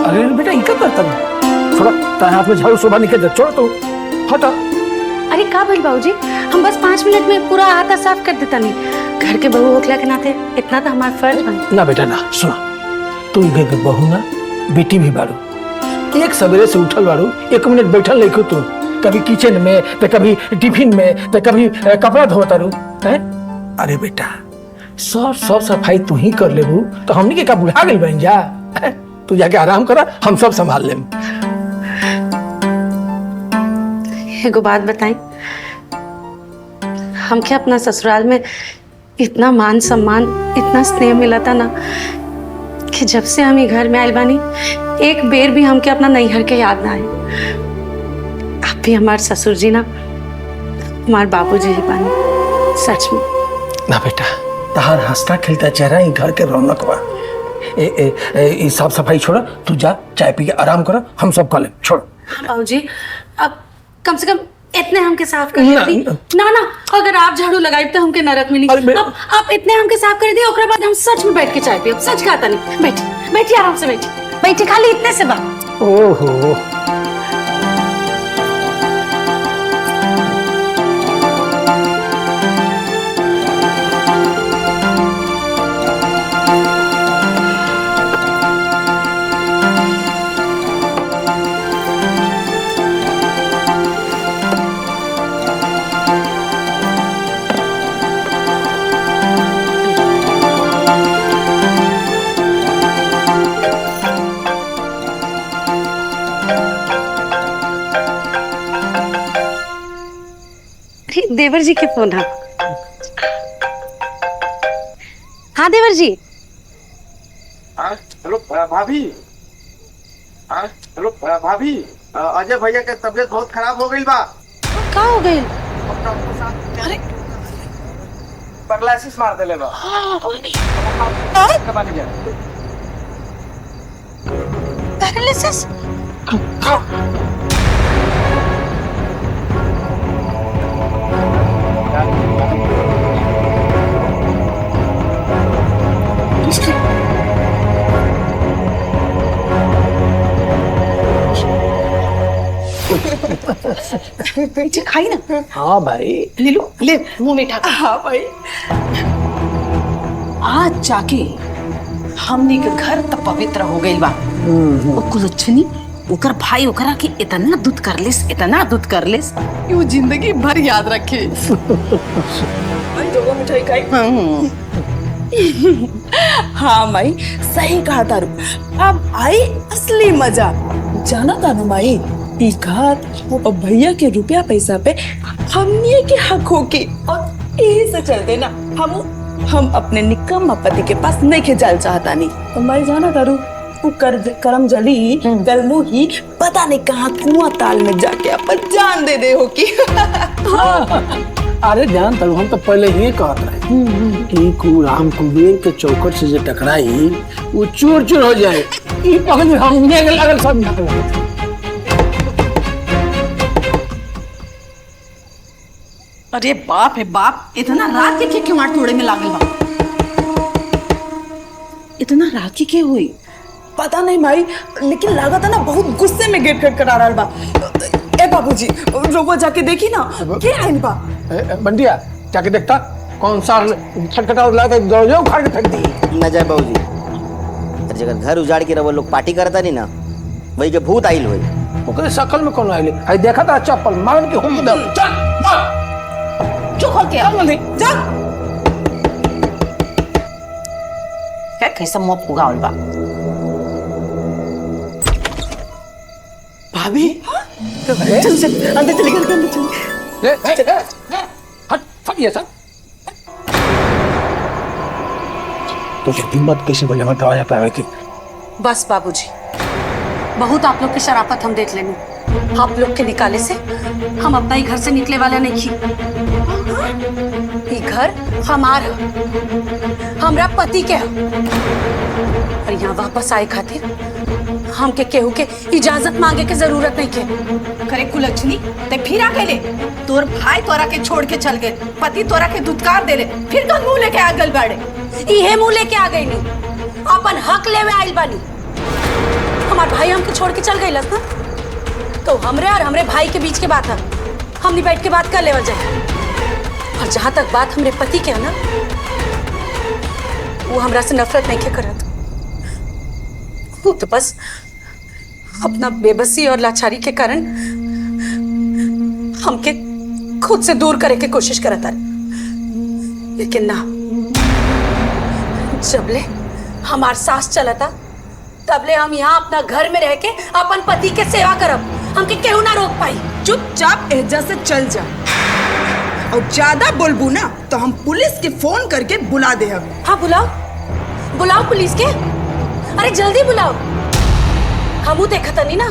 अरे बेटा ये क्या करता है? थोड़ा ताए हाथ में झाड़ू शोभा निकल जा, छोड़ तो हटा। अरे का भइल बाबूजी, हम बस 5 मिनट में पूरा हाथा साफ कर देता नहीं। घर के बहू होखला के नाते इतना तो हमारा फर्ज बन। ना बेटा ना, सुना, तू घर के बहू ना बेटी भी बारू। एक सवेरे से उठल बारू, 1 मिनट बैठल नहीं तू, कभी किचन में तो कभी टिफिन में तो कभी कपड़ा धोता रू है। अरे बेटा, सब सफाई तू ही कर लेबू तो हमनी के का बुढ़ा गई बन जा। तू जाके आराम करा, हम सब संभाल लेम। एगो बात बताई, हमके अपना ससुराल में इतना मान सम्मान, इतना स्नेह मिला था ना कि जब से हम ये घर में आयल बानी एक बेर भी हमके अपना नैहर के याद ना आए। आप भी हमारे ससुर जी ना हमारे बाबूजी ही बानी, सच में। ना बेटा, तहार हंसता खिलता चेहरा ही घर के रौनक बा। ए साफ सफाई छोड़ा, तू जा चाय पी के आराम करा, हम सब कर ले। छोड़ बाबूजी, अब कम से कम इतने हमके साफ कर दी ना। ना अगर आप झाड़ू लगाई तो हमके नरक मिली। अब आप इतने हमके साफ कर दिए, ओकरा बाद हम सच में बैठ के चाय पियब। सच कहता नहीं। बैठी आराम से बैठी, खाली इतने से बात। ओहो, अरे देवर जी के फोन। हाँ हाँ देवर जी। हेलो भाभी। हेलो भाभी, अजय भैया के तबीयत बहुत खराब हो गई बा। का हो गई? अरे पैरालिसिस मार देले बा। पैरालिसिस? खाई ना। हाँ भाई, ले लो, ले मुंह में ढका। हाँ भाई, आज जाके हमने के घर तक पवित्र हो गई बा। वो कुलच्छनी ओकर भाई ओकरा के इतना दूध कर लेस, इतना दूध कर लेस, यू जिंदगी भर याद रखे। भाई जोगो मिठाई खाई। हाँ माई, सही कहा तारू। अब आई असली मजा। जाना तारू माई, ई घर और भैया के रुपया पैसा पे हमने के हक होके, और यही से चलते ना हम अपने निकम्मा पति के पास नहीं के जाल चाहता नहीं। तो माई जाना तारू, वो करम जली गलमू ही पता नहीं कहाँ कुआं ताल में जाके अपन जान दे हो की। अरे जान तलू, हम तो पहले ही कहत रहे कि राम कुबेर के चौकट से जो टकराई वो चूर चूर हो जाए। ई पकड़ हमने के लागल सब निकल। अरे बाप रे बाप, इतना रात के क्यों मार तोड़े में लागल बा? इतना रात के हुई? पता नहीं माई, लेकिन लागत है ना बहुत गुस्से में गेट खटखटा रहा बा। ए बाबूजी, रोबो जाके देखी ना क्या है बा। बंटिया जाके देखता कौन सा खटखटा लाके दरवाजा उखाड़ के फेंक दी। ना जाए बाबूजी, जगह घर उजाड़ के रहो लोग पार्टी करता नहीं ना, वही के भूत आइल हुई। ओकरे शकल में कौन आइले? आई देखा था चप्पल मार के हुक दे। चल चुप हो के आओ जल्दी जा। क्या कैसा मुंह पुगावल बा? भाभी चल चल अंदर चले गए, अंदर चले। हट ये सब तो हिम्मत कैसे बोले मत आया पावे कि। बस बाबूजी, बहुत आप लोग की शराफत हम देख लेंगे। आप लोग के निकाले से हम अपना ही घर से निकले वाला नहीं थी। ये घर हमारा, हमरा पति के है। और यहाँ वापस आए खातिर हमके केहू के इजाजत मांगे के जरूरत नहीं के। करे कुलच्छनी, ते फिर आ गए ले। तोर भाई तोरा के छोड़ के चल गए, पति तोरा के दुत्कार दे ले, फिर कौन मुंह लेके आ गल बाड़े? इहे मुंह लेके आ गई नहीं, अपन हक लेवे आइल बानी। हमार भाई हमके छोड़ के चल गई लस ना, तो हमरे और हमरे भाई के बीच के बात है, हमने बैठ के बात कर लेवल जाए। और जहां तक बात हमरे पति के है ना, वो हमरा से नफरत नहीं के करत। वो तो बस अपना बेबसी और लाचारी के कारण हमके खुद से दूर करे के कोशिश करता है। लेकिन ना, जबले हमार सास चलता तबले हम यहाँ अपना घर में रह के अपन पति के सेवा करब। हमके केहू ना रोक पाई। चुपचाप एहजा से चल जा, और ज्यादा बोलबू ना तो हम पुलिस के फोन करके बुला दे। हाँ बुलाओ, बुलाओ पुलिस के। अरे जल्दी बुलाओ। हमू देखत नहीं ना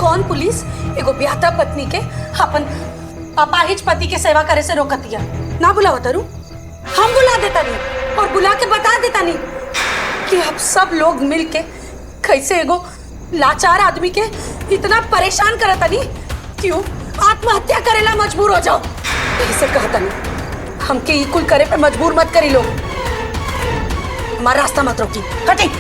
कौन पुलिस एगो ब्याहता पत्नी के अपन अपाहिज पति के सेवा करे से रोकतिया। ना बुलाओ तरू, हम बुला देता नहीं और बुला के बता देता नहीं कि अब सब लोग मिल के कैसे एगो लाचार आदमी के इतना परेशान करता नहीं, क्यों आत्महत्या करेला मजबूर हो जाओ। ऐसे कहता नहीं, हमके ई कुल करे पे मजबूर मत करी लोग। हमारा रास्ता मत रोकी, हटी।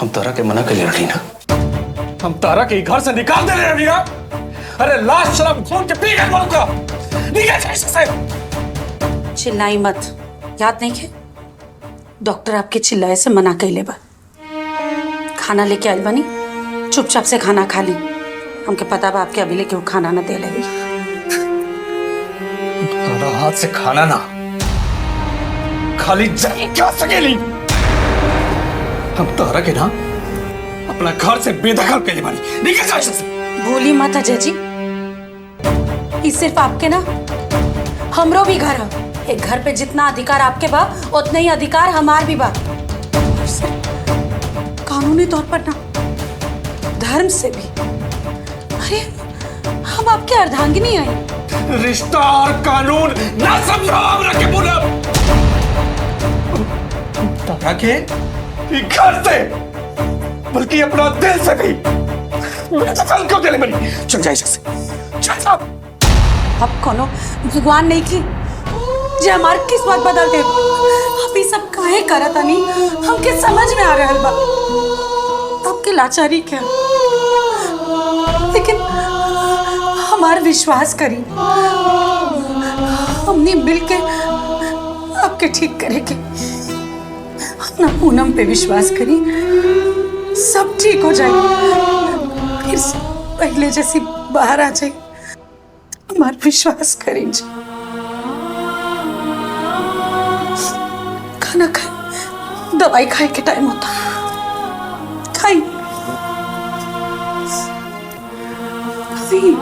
हम तारा के मना कर रही ना। हम तारा के घर से निकाल दे रहे हैं। अरे लाश शराब खून के पी गए बोलूंगा। निकल जाए से। चिल्लाई मत, याद नहीं है डॉक्टर आपके चिल्लाए से मना कर ले बा। खाना लेके आइल बनी, चुपचाप से खाना खा ली। हमके पता बा आपके अभी लेके वो खाना ना दे ले। तारा हाथ से खाना ना खाली जाए क्या सकेली। हम तारा के ना अपना घर से बेदखल कर ले बानी। निकल जाए से। भूली मत अजय जी, ये सिर्फ आपके ना हमरो भी घर है। एक घर पे जितना अधिकार आपके बा उतना ही अधिकार हमार भी बा। कानूनी तौर पर ना, धर्म से भी। अरे हम आपके अर्धांगिनी हैं। रिश्ता और कानून ना समझो। हम रखे बोला तारा के घर से बल्कि अपना दिल से भी चल क्यों दिले बनी। चल जाए से। चल साहब। अब कोनो भगवान नहीं की जे हमार किस्मत बदल दे। आप ये सब काहे करत हनी, हमके समझ में आ रहल बा आपके लाचारी क्या। लेकिन हमार विश्वास करी, हमने मिलके आपके ठीक करेंगे। अपना पूनम पे विश्वास करी, सब ठीक हो जाएगा। फिर पहले जैसी बाहर आ जाए, हमार विश्वास करें। खाना खाए, दवाई खाए के टाइम होता। खाई खाई।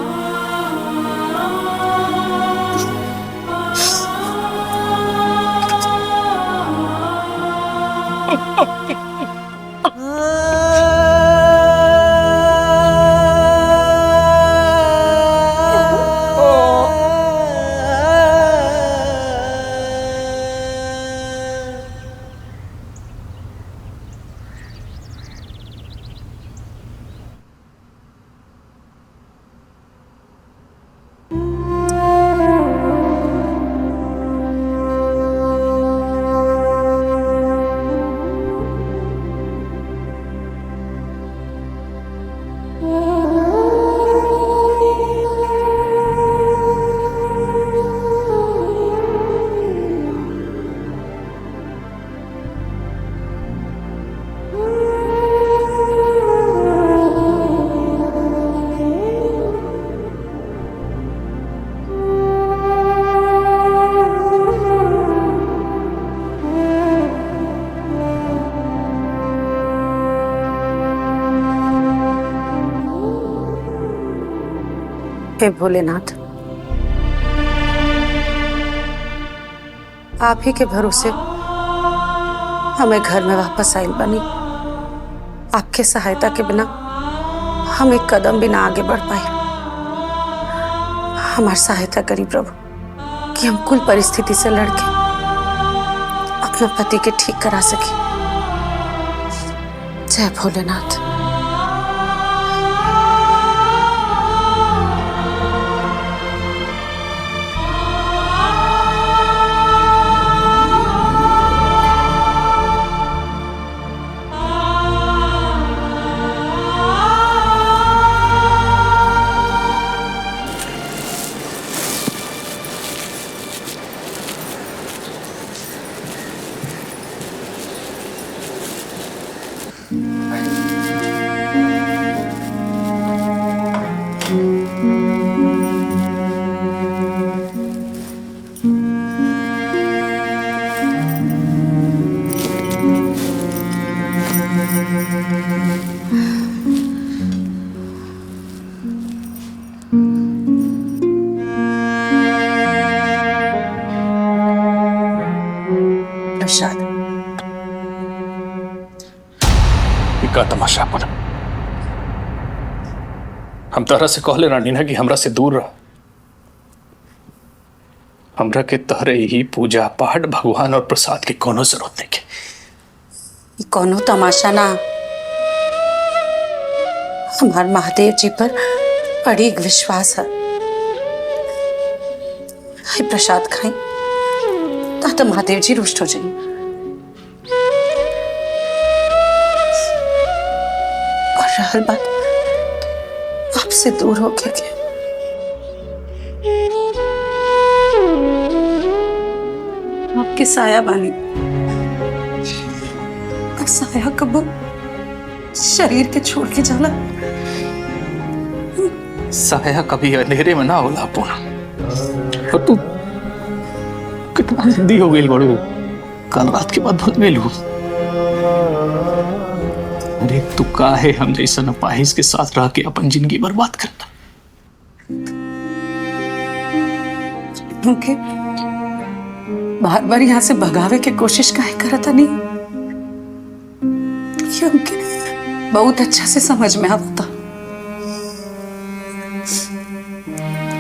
हे भोलेनाथ, आप ही के भरोसे हमें घर में वापस आइल बनी। आपके सहायता के बिना हम एक कदम भी ना आगे बढ़ पाए। हमारी सहायता करी प्रभु कि हम कुल परिस्थिति से लड़के अपने पति के ठीक करा सके। जय भोलेनाथ। प्रसाद, का तमाशा पर हम तहरा से कहले रानी ना कि हमरा से दूर रह। हमरा के तहरे ही पूजा पाठ भगवान और प्रसाद की कोनो जरूरत नहीं के। कोनो तमाशा ना, हमार महादेव जी पर अड़ीग विश्वास है। हाय प्रसाद खाई तो महादेव जी रुष्ट हो जाएंगे। रहा बात आपसे दूर हो गया क्या? आपके साया बानी, और साया कब शरीर के छोड़ के जाला। साया कभी अंधेरे में ना होला पूनम। और तू कितना जल्दी हो गई बड़ू, कल रात के बाद भूल गई लू। अरे तू काहे हम जैसा अपाहिज के साथ रह के अपन जिंदगी बर्बाद करता। क्योंकि बार बार यहाँ से भगावे की कोशिश काहे करता नहीं, क्योंकि बहुत अच्छा से समझ में आता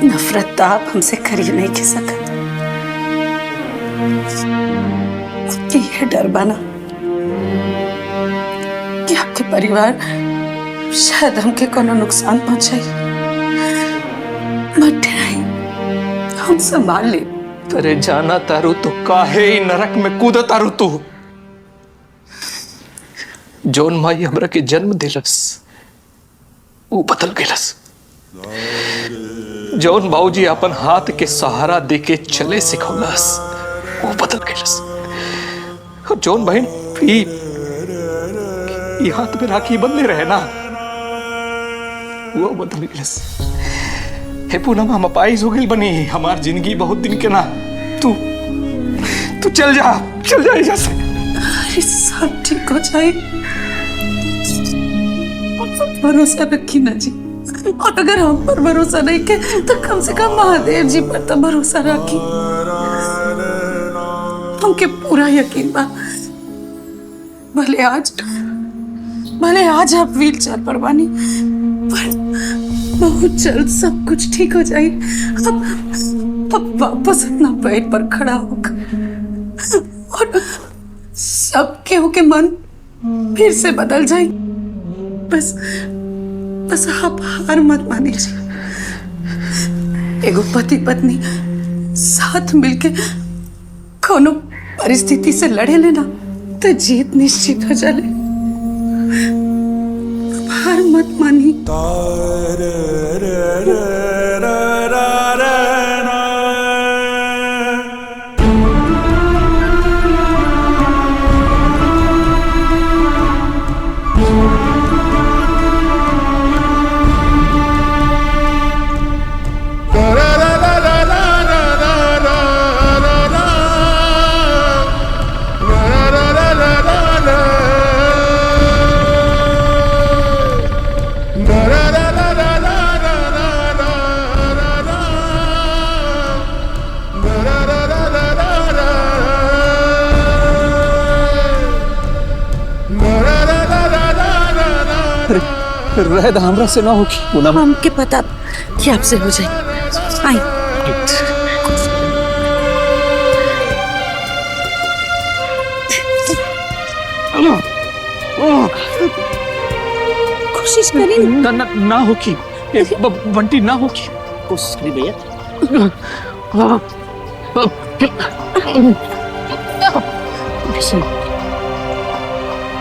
नफरत तो आप हमसे करी नहीं के सकत। आपके यह डर बना कि आपके परिवार शायद हमके कोनो नुकसान पहुंचाई। मत डराई, हम संभाल ले। तेरे जाना तारू तो काहे ही नरक में कूदा तारू तू। जौन माई हमरा के जन्म दिलस वो बदल गेलस। जौन बाबूजी अपन हाथ के सहारा देके चले सिखौलस वो बदल गेलस। और जौन बहन ई हाथ में राखी बंधे रहे ना वो बदल गेलस। हे पूनम हम अपाइज हो गई बनी, हमार जिंदगी बहुत दिन के ना। तू चल जा यहाँ से। अरे सब ठीक हो जाए, भरोसा रखी ना जी। और अगर हम पर भरोसा नहीं के तो कम से कम महादेव जी पर तो भरोसा रखी। हमके पूरा यकीन बा भले आज आप व्हील चेयर पर बानी, पर बहुत जल्द सब कुछ ठीक हो जाए। अब वापस अपना पेट पर खड़ा होकर और सब केहू के मन फिर से बदल जाए। बस आप हार मत मानिए। एगो पति पत्नी साथ मिलके कोनो परिस्थिति से लड़े लेना तो जीत निश्चित हो जाए। हार मत मानिए। रहद हमरा से ना होगी पूनम। हमके पता कि आपसे हो जाए। आई कोशिश करी ना होगी बंटी, ना होगी। कोशिश करी भैया।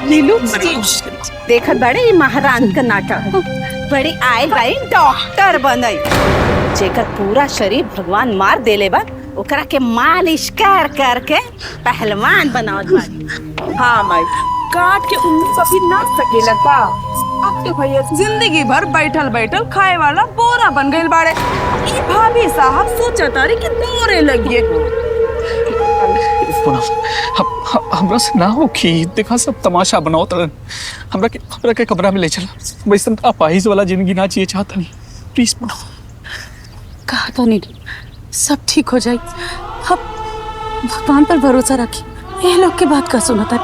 नीलू देखत बड़े ये महारानी का नाटक बड़ी आए भाई डॉक्टर बनई जेकर पूरा शरीर भगवान मार देले बा ओकरा के मालिश कर करके पहलवान बनावत बाड़ी। हाँ माई, काट के उम्र कभी ना सकेला का। अब तो भैया जिंदगी भर बैठल बैठल खाए वाला बोरा बन गइल बाड़े। ई भाभी साहब सोचता रही कि दोरे लगिए। हमरा से ना होगी, देखा सब तमाशा बनाओ तरन। हमरा के कमरा में ले चला। वैसे अपाहिज वाला जिंदगी ना चाहिए चाहता नहीं। प्लीज बनाओ। कहा तो नहीं सब ठीक हो जाए। अब भगवान पर भरोसा रखी। ये लोग के बात का सुना था,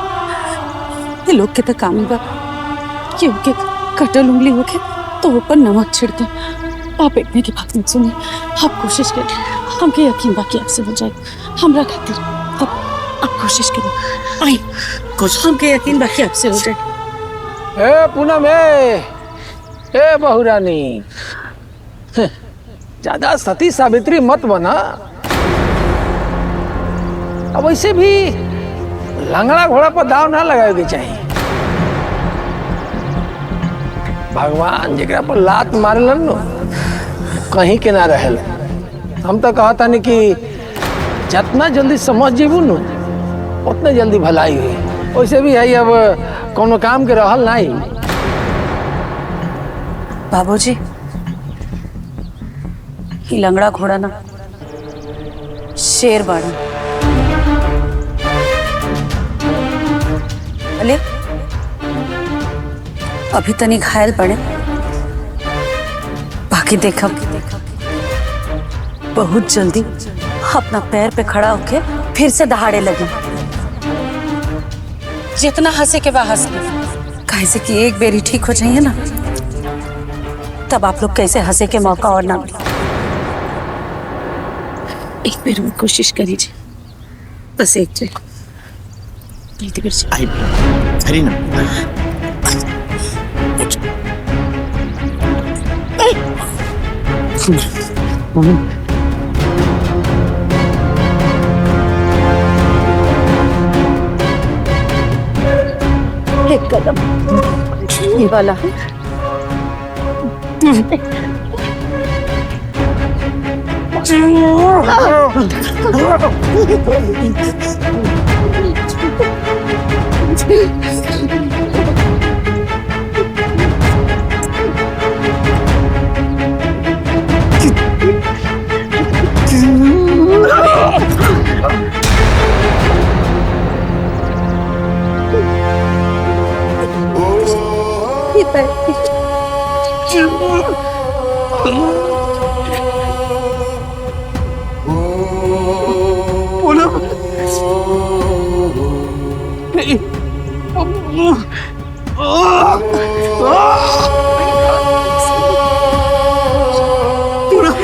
ये लोग के तो काम बा क्योंकि कटल उंगली होके तो ऊपर नमक छिड़के। आप इतने की बात मत सुनिए, आप कोशिश करिए। हमके यकीन बाकी आपसे हो जाए। हमरा खातिर अब कोशिश करिए। आई कुछ हमके यकीन बाकी आपसे हो जाए। ए पूनम, ए बहुरानी, ज्यादा सती सावित्री मत बना। अब वैसे भी लंगड़ा घोड़ा पर दाव ना लगाएगी चाहिए। भगवान जरा पर लात मारलन नो कहीं के ना रहल। हम तो कहता नहीं कि जितना जल्दी समझ जेबू नु उतने जल्दी भलाई हुई। वैसे भी है अब कोनो काम के रहल नहीं। बाबूजी ही लंगड़ा घोड़ा ना शेर बाड़ा। अले अभी तनी घायल पड़े, बाकी देखा बहुत जल्दी अपना पैर पे खड़ा होके फिर से दहाड़े लगे। जितना हंसे के बाद हंस कहे से कि एक बेरी ठीक हो जाइए ना, तब आप लोग कैसे हंसे के मौका और ना मिले। एक बार में कोशिश करिए, बस एक बार। अरे ना एक कदम ये वाला है।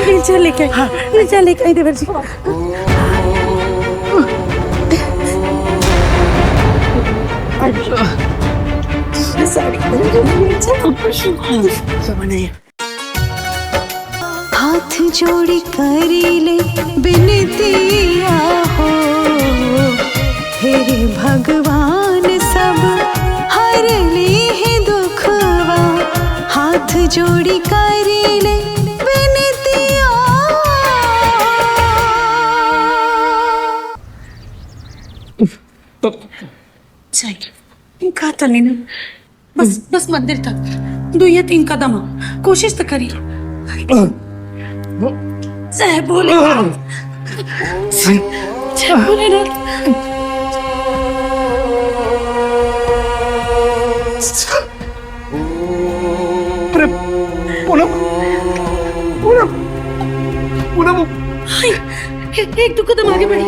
नीचे लेके आई देवर जी। हाथ जोड़ी करी ले बिनतिया हो, हे भगवान सब हर ली है दुखवा। हाथ जोड़ी करी ले बिनतिया। कहा था लेना, बस मंदिर तक 2 या 3 कदम कोशिश तो करिए। जय बोले जय भोलेनाथ। एक 2 कदम आगे बढ़ी।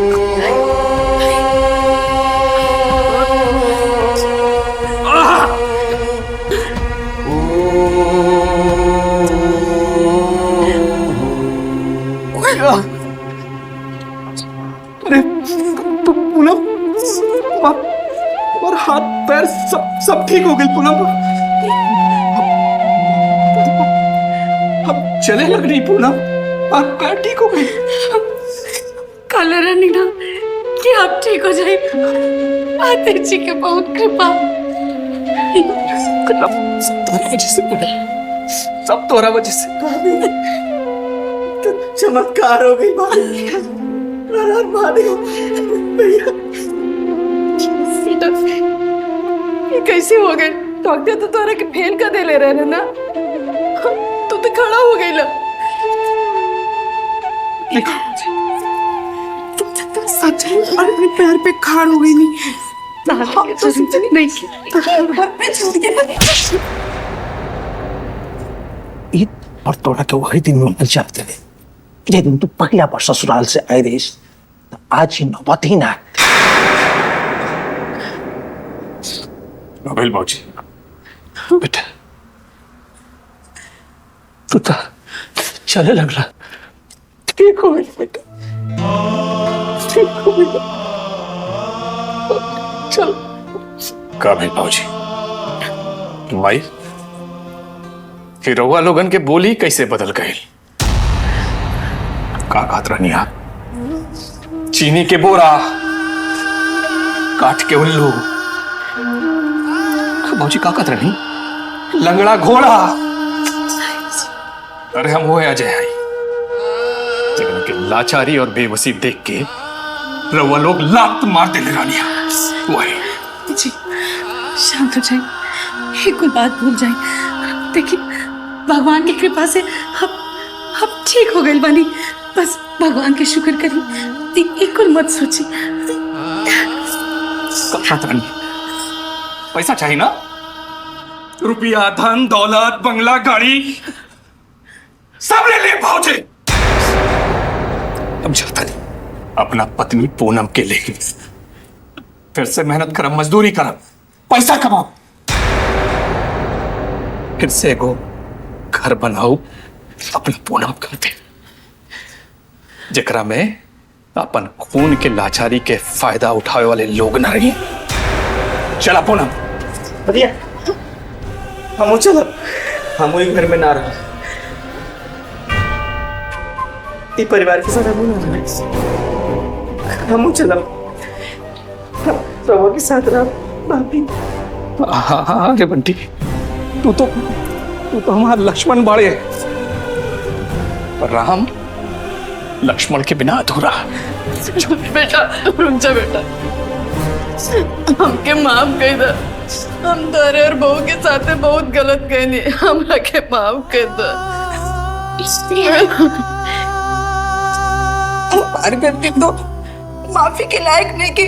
अरे पूनम, और हाथ पैर सब ठीक हो गए पूनम। अब चले लग रही पूनम, हाथ पैर ठीक हो गए। काला नीना कि आप ठीक हो जाए। माता जी के बहुत कृपा। सब तोरा वजह से चमत्कार हो गई भैया। ये कैसे हो गए? डॉक्टर तो तोरा के फेल कर दे ले रहे ना, तू तो खड़ा हो गई ला। सच अपने पैर पे खाड़ हो गई नहीं। और तोड़ा के वही दिन मिल जाते थे जे दिन तू पहला बार ससुराल से आए रही, तो आज ही नौबत ही ना। नोबेल बाबूजी, बेटा तू तो चले लग रहा। ठीक हो गई बेटा, ठीक हो गई। चल का भाई बाबूजी, माई रउआ लोगन के बोली कैसे बदल गए? का खात रहनी आप? चीनी के बोरा, काट के उल्लू। बाबूजी का खात रहनी? लंगड़ा घोड़ा। अरे हम वो है अजय आई जगन के लाचारी और बेबसी देख के रवा लोग लात मार दे रानिया। वो है जी शांत हो जाइए, एक कोई बात भूल जाए। देखिए भगवान की कृपा से अब ठीक हो गई बानी। बस भगवान के शुक्र करी, एक कोई मत सोची। पैसा चाहिए ना? रुपया, धन दौलत, बंगला, गाड़ी सब ले ले भाऊजी। अब जाता नहीं अपना पत्नी पूनम के लिए फिर से मेहनत करम, मजदूरी करम, पैसा कमाओ, फिर से एगो घर बनाओ अपना पूनम करते, जेकरा में अपन खून के लाचारी के फायदा उठावे वाले लोग ना रहिए। चला पूनम। भैया हम चल, हम वही घर में ना रहा, ये परिवार के साथ हम चला, रवा के साथ रहा भाभी। हाँ अरे बंटी, तू तो हमारा लक्ष्मण बाड़े, पर राम लक्ष्मण के बिना अधूरा। बेटा रुक जा बेटा, हमके माफ कर दे। हम तारे और बहू के साथ बहुत गलत कहनी, हमरा के माफ कर दे। हमारी गलती तो माफी के लायक नहीं की,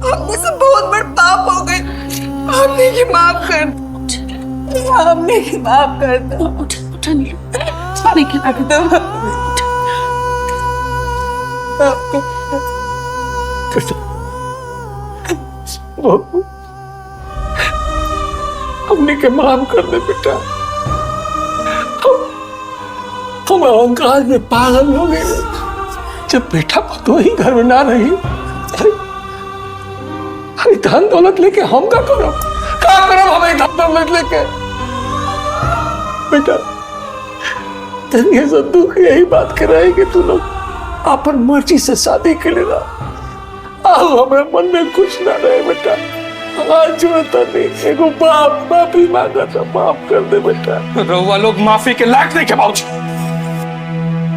हमने से बहुत बड़ा पाप हो गए। हमने की माफ कर दे, हमने की माफ कर दे। उठा नहीं क्या हमने के माफ कर दे बेटा, हम अहंकार में पागल हो गए। जब बेटा तो ही घर में ना रही, अरे धन दौलत लेके हम का करो हमें धन दौलत लेके। बेटा तनिया से दुख यही बात कर रहे कि तू लोग अपन मर्जी से शादी कर लेना। अब हमें मन में कुछ ना रहे बेटा, आज नहीं एगो बाप माफी मांगा था, माफ कर दे बेटा। रउआ लोग माफी के लायक नहीं के बाबूजी।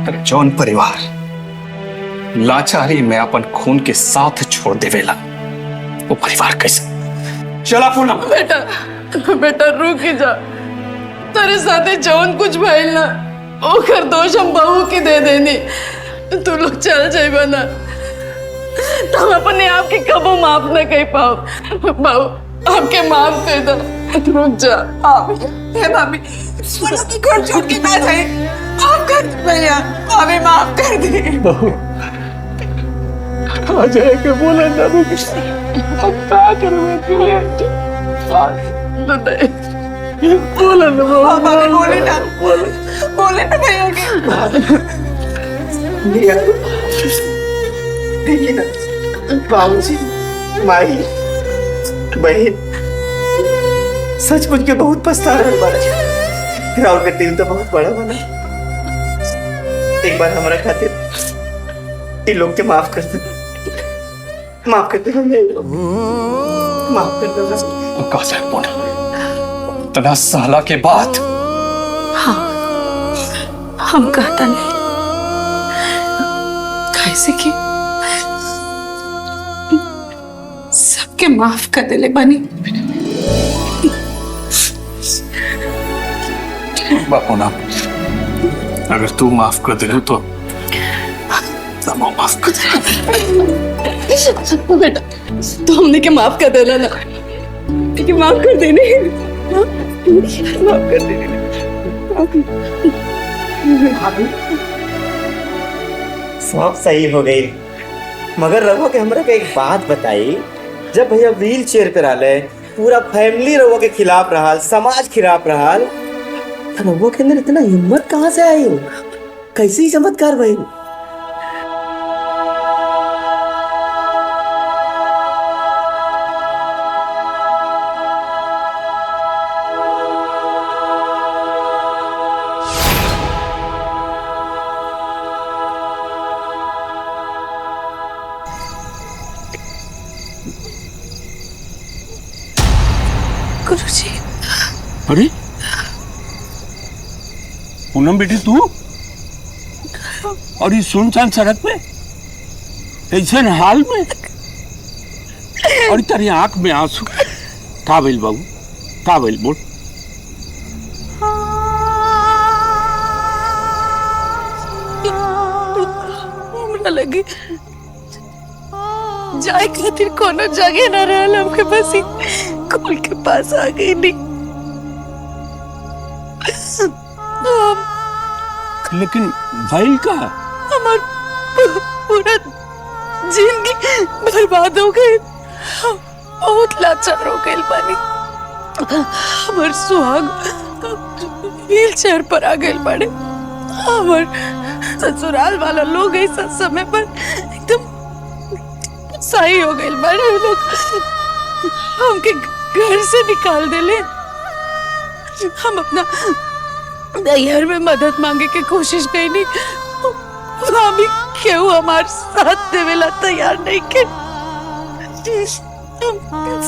अरे जौन परिवार लाचारी में अपन खून के साथ छोड़ देवेला, वो परिवार कैसे? चला पूनम। बेटा रुक जा, तेरे साथे जौन कुछ भइल ना ओकर दोष हम बहू के दे देनी। तू लोग चल जाइबा ना तो हम अपने आप के कबो माफ न कर पाओ। बहू आपके माफ कर दो, रुक जा। हे भाभी घर छोड़ के ना जाए, माफ कर दे भैया, हमें माफ कर दे। बहू अजय के बोला ना रुक, अब क्या करूँ बोला ना बोले ना भैया देखिए ना बाबूजी, माई, बहन सचमुच के बहुत पछता रहे बारे। राहुल का दिल तो बहुत बड़ा बना, एक बार हमारा खातिर इन लोग के माफ कर दे, माफ कर दे हमें, माफ कर दे। कहा साहब पूनम, इतना साला के बाद हाँ हम कहता नहीं कैसे कि सबके माफ कर देले बनी। पूनम अगर तू माफ कर दे तो हम माफ कर दे। बेटा तो हमने के माफ कर देना ना, ठीक है माफ कर देने, माफ कर देने। सब सही हो गई, मगर रघु के हमरा के एक बात बताई, जब भैया व्हील चेयर पे रहले, पूरा फैमिली रघु के खिलाफ रहा, समाज खिलाफ रहा, तो रघु के अंदर इतना हिम्मत कहाँ से आई? कैसे ही चमत्कार भाई? गुरुजी अरे पूनम बेटी तू और इस सुनसान सड़क पे ऐसे हाल में और तेरी आंख में आंसू का भइल बाबू का भइल बोल। हमरा लगे जाए खातिर कोनो जगह न रहल, हमके बस ही कुल के पास आ गई नहीं। लेकिन भइल का हमार पूरा जिंदगी बर्बाद हो गई, बहुत लाचार हो गई बानी। हमार सुहाग व्हील चेयर पर आ गए बड़े। हमार ससुराल वाला लोग ऐसा समय पर एकदम सही हो गए बड़े। लोग हमके घर से निकाल देले। हम अपना नैहर में मदद मांगे के कोशिश कई नहीं, भाभी क्यों हमारे साथ देवेला तैयार नहीं के।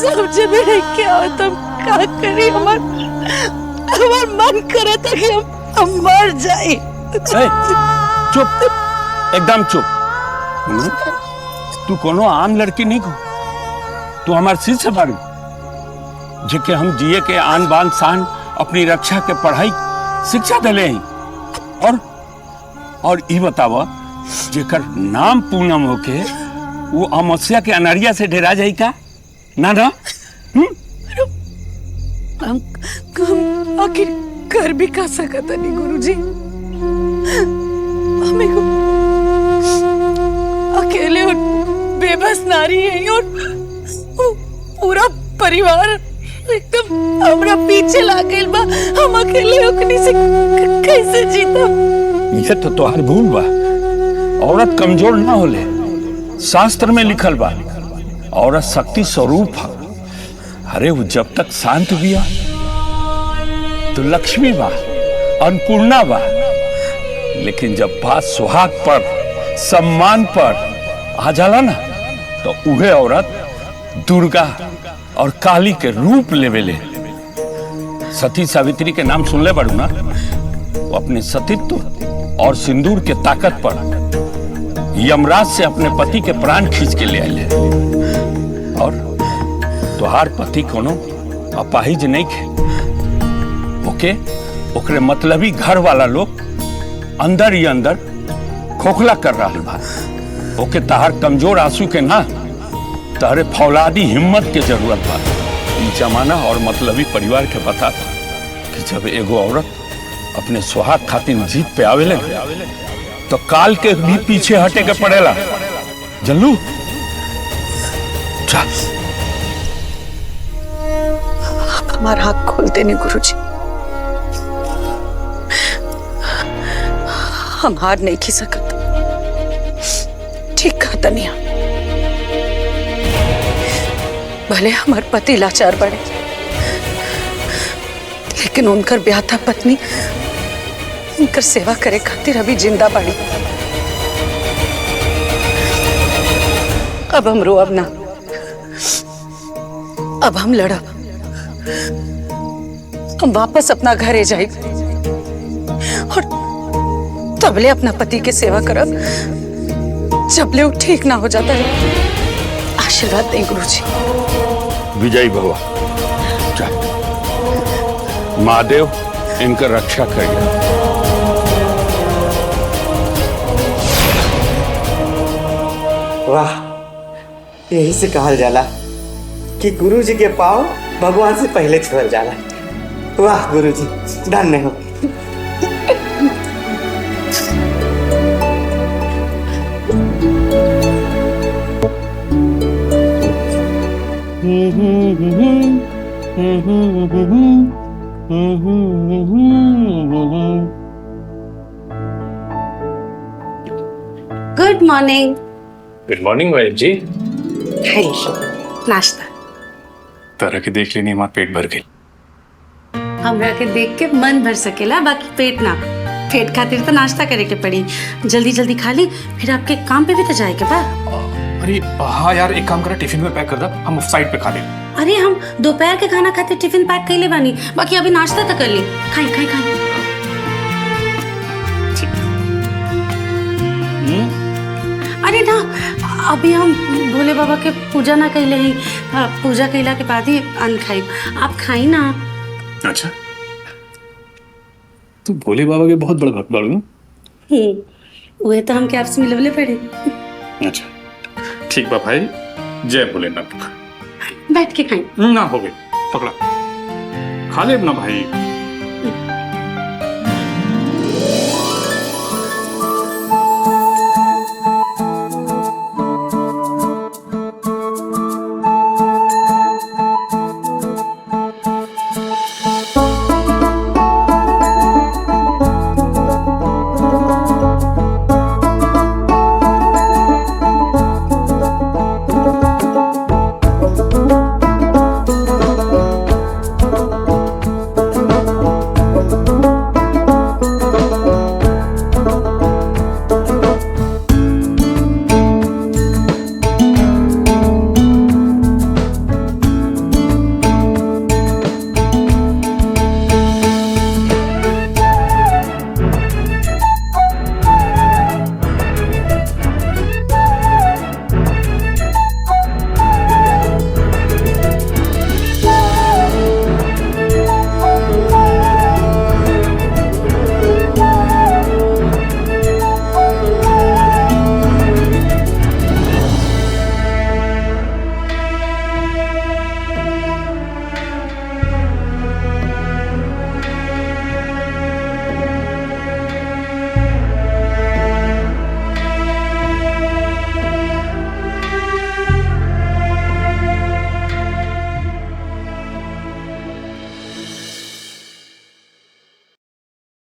समझे में नहीं क्या होता, हम क्या करी। हमार मन करे था कि हम मर जाए। चुप, एकदम चुप। तू कोनो आम लड़की नहीं को, तू हमारे सिर से बारू जेके हम जिए के आन बान शान अपनी रक्षा के पढ़ाई शिक्षा दिले हैं। और ई बतावा जेकर नाम पूनम होके वो अमस्या के अनरिया से डेरा जाई का ना ना। हम आखिर कर भी का सकता नहीं गुरुजी। हमें को अकेले और बेबस नारी है और पूरा परिवार एकदम हमरा पीछे लागल बा। हम अकेले ओकनी से कैसे जीता। ये तो तोहार भूल बा। औरत कमजोर ना होले, शास्त्र में लिखल बा औरत शक्ति स्वरूप है। अरे वो जब तक शांत बिया तो लक्ष्मी बा, अन्नपूर्णा बा। लेकिन जब बात सुहाग पर सम्मान पर आ जाला ना तो उहे औरत दुर्गा और काली के रूप लेवेले। सती सावित्री के नाम सुन ले बड़ू ना। वो अपने सतीत्व और सिंदूर के ताकत पर यमराज से अपने पति के प्राण खींच के ले आए। और तुहार पति कोनो अपाहिज नहीं खे। ओकरे मतलबी घर वाला लोग अंदर ही अंदर खोखला कर रहा बा। ओके तहार कमजोर आंसू के ना तहरे फौलादी हिम्मत के जरूरत बा। ई जमाना और मतलबी परिवार के बता कि जब एगो औरत अपने सुहाग खातिर जीत पे आवेले तो काल के भी पीछे हटे के पड़ेला। जल्लू चल। आप हमारा हाथ खोलते नहीं गुरुजी। हम हार नहीं खी सकते। ठीक कहा तनिया। भले हमार पति लाचार बड़े लेकिन उनकर ब्याहता पत्नी उनकर सेवा करे खातिर अभी जिंदा बाड़ी। अब हम रोब ना, अब हम लड़ब। हम वापस अपना घरे जाए और तबले अपना पति के सेवा करब जबले वो ठीक ना हो जाता है। आशीर्वाद दें गुरुजी। विजयी भवा। महादेव इनका रक्षा करिए। वाह, यही से कहल जाला कि गुरु जी के पाँव भगवान से पहले छुअल जाला। वाह गुरु जी, धन्य हो। Good morning. Good morning wife जी। नाश्ता तरह के देख लेनी हमारा पेट भर गई। हमरा के देख के मन भर सकेला, बाकी पेट ना। पेट खातिर तो नाश्ता करे के पड़ी। जल्दी जल्दी खा ली, फिर आपके काम पे भी तो जाए के बा। अरे हाँ यार, एक काम करा, टिफिन में पैक कर दो, हम उस साइड पे खा लेंगे। अरे हम दोपहर के खाना खाते टिफिन पैक कैले बानी, बाकी अभी नाश्ता तो कर ली। खाई खाई खाई। अरे ना, अभी हम भोले बाबा के पूजा ना कैले हैं, पूजा कैला के बाद ही अन्न खाई। आप खाई ना। अच्छा, तू भोले बाबा के बहुत बड़ा भक्त बाड़ू। वही तो हमके आपसे मिलवले पड़े। अच्छा ठीक बा भाई, जय भोलेनाथ। बैठ के खाई। ना हो गई, पकड़ा खा ले ना भाई।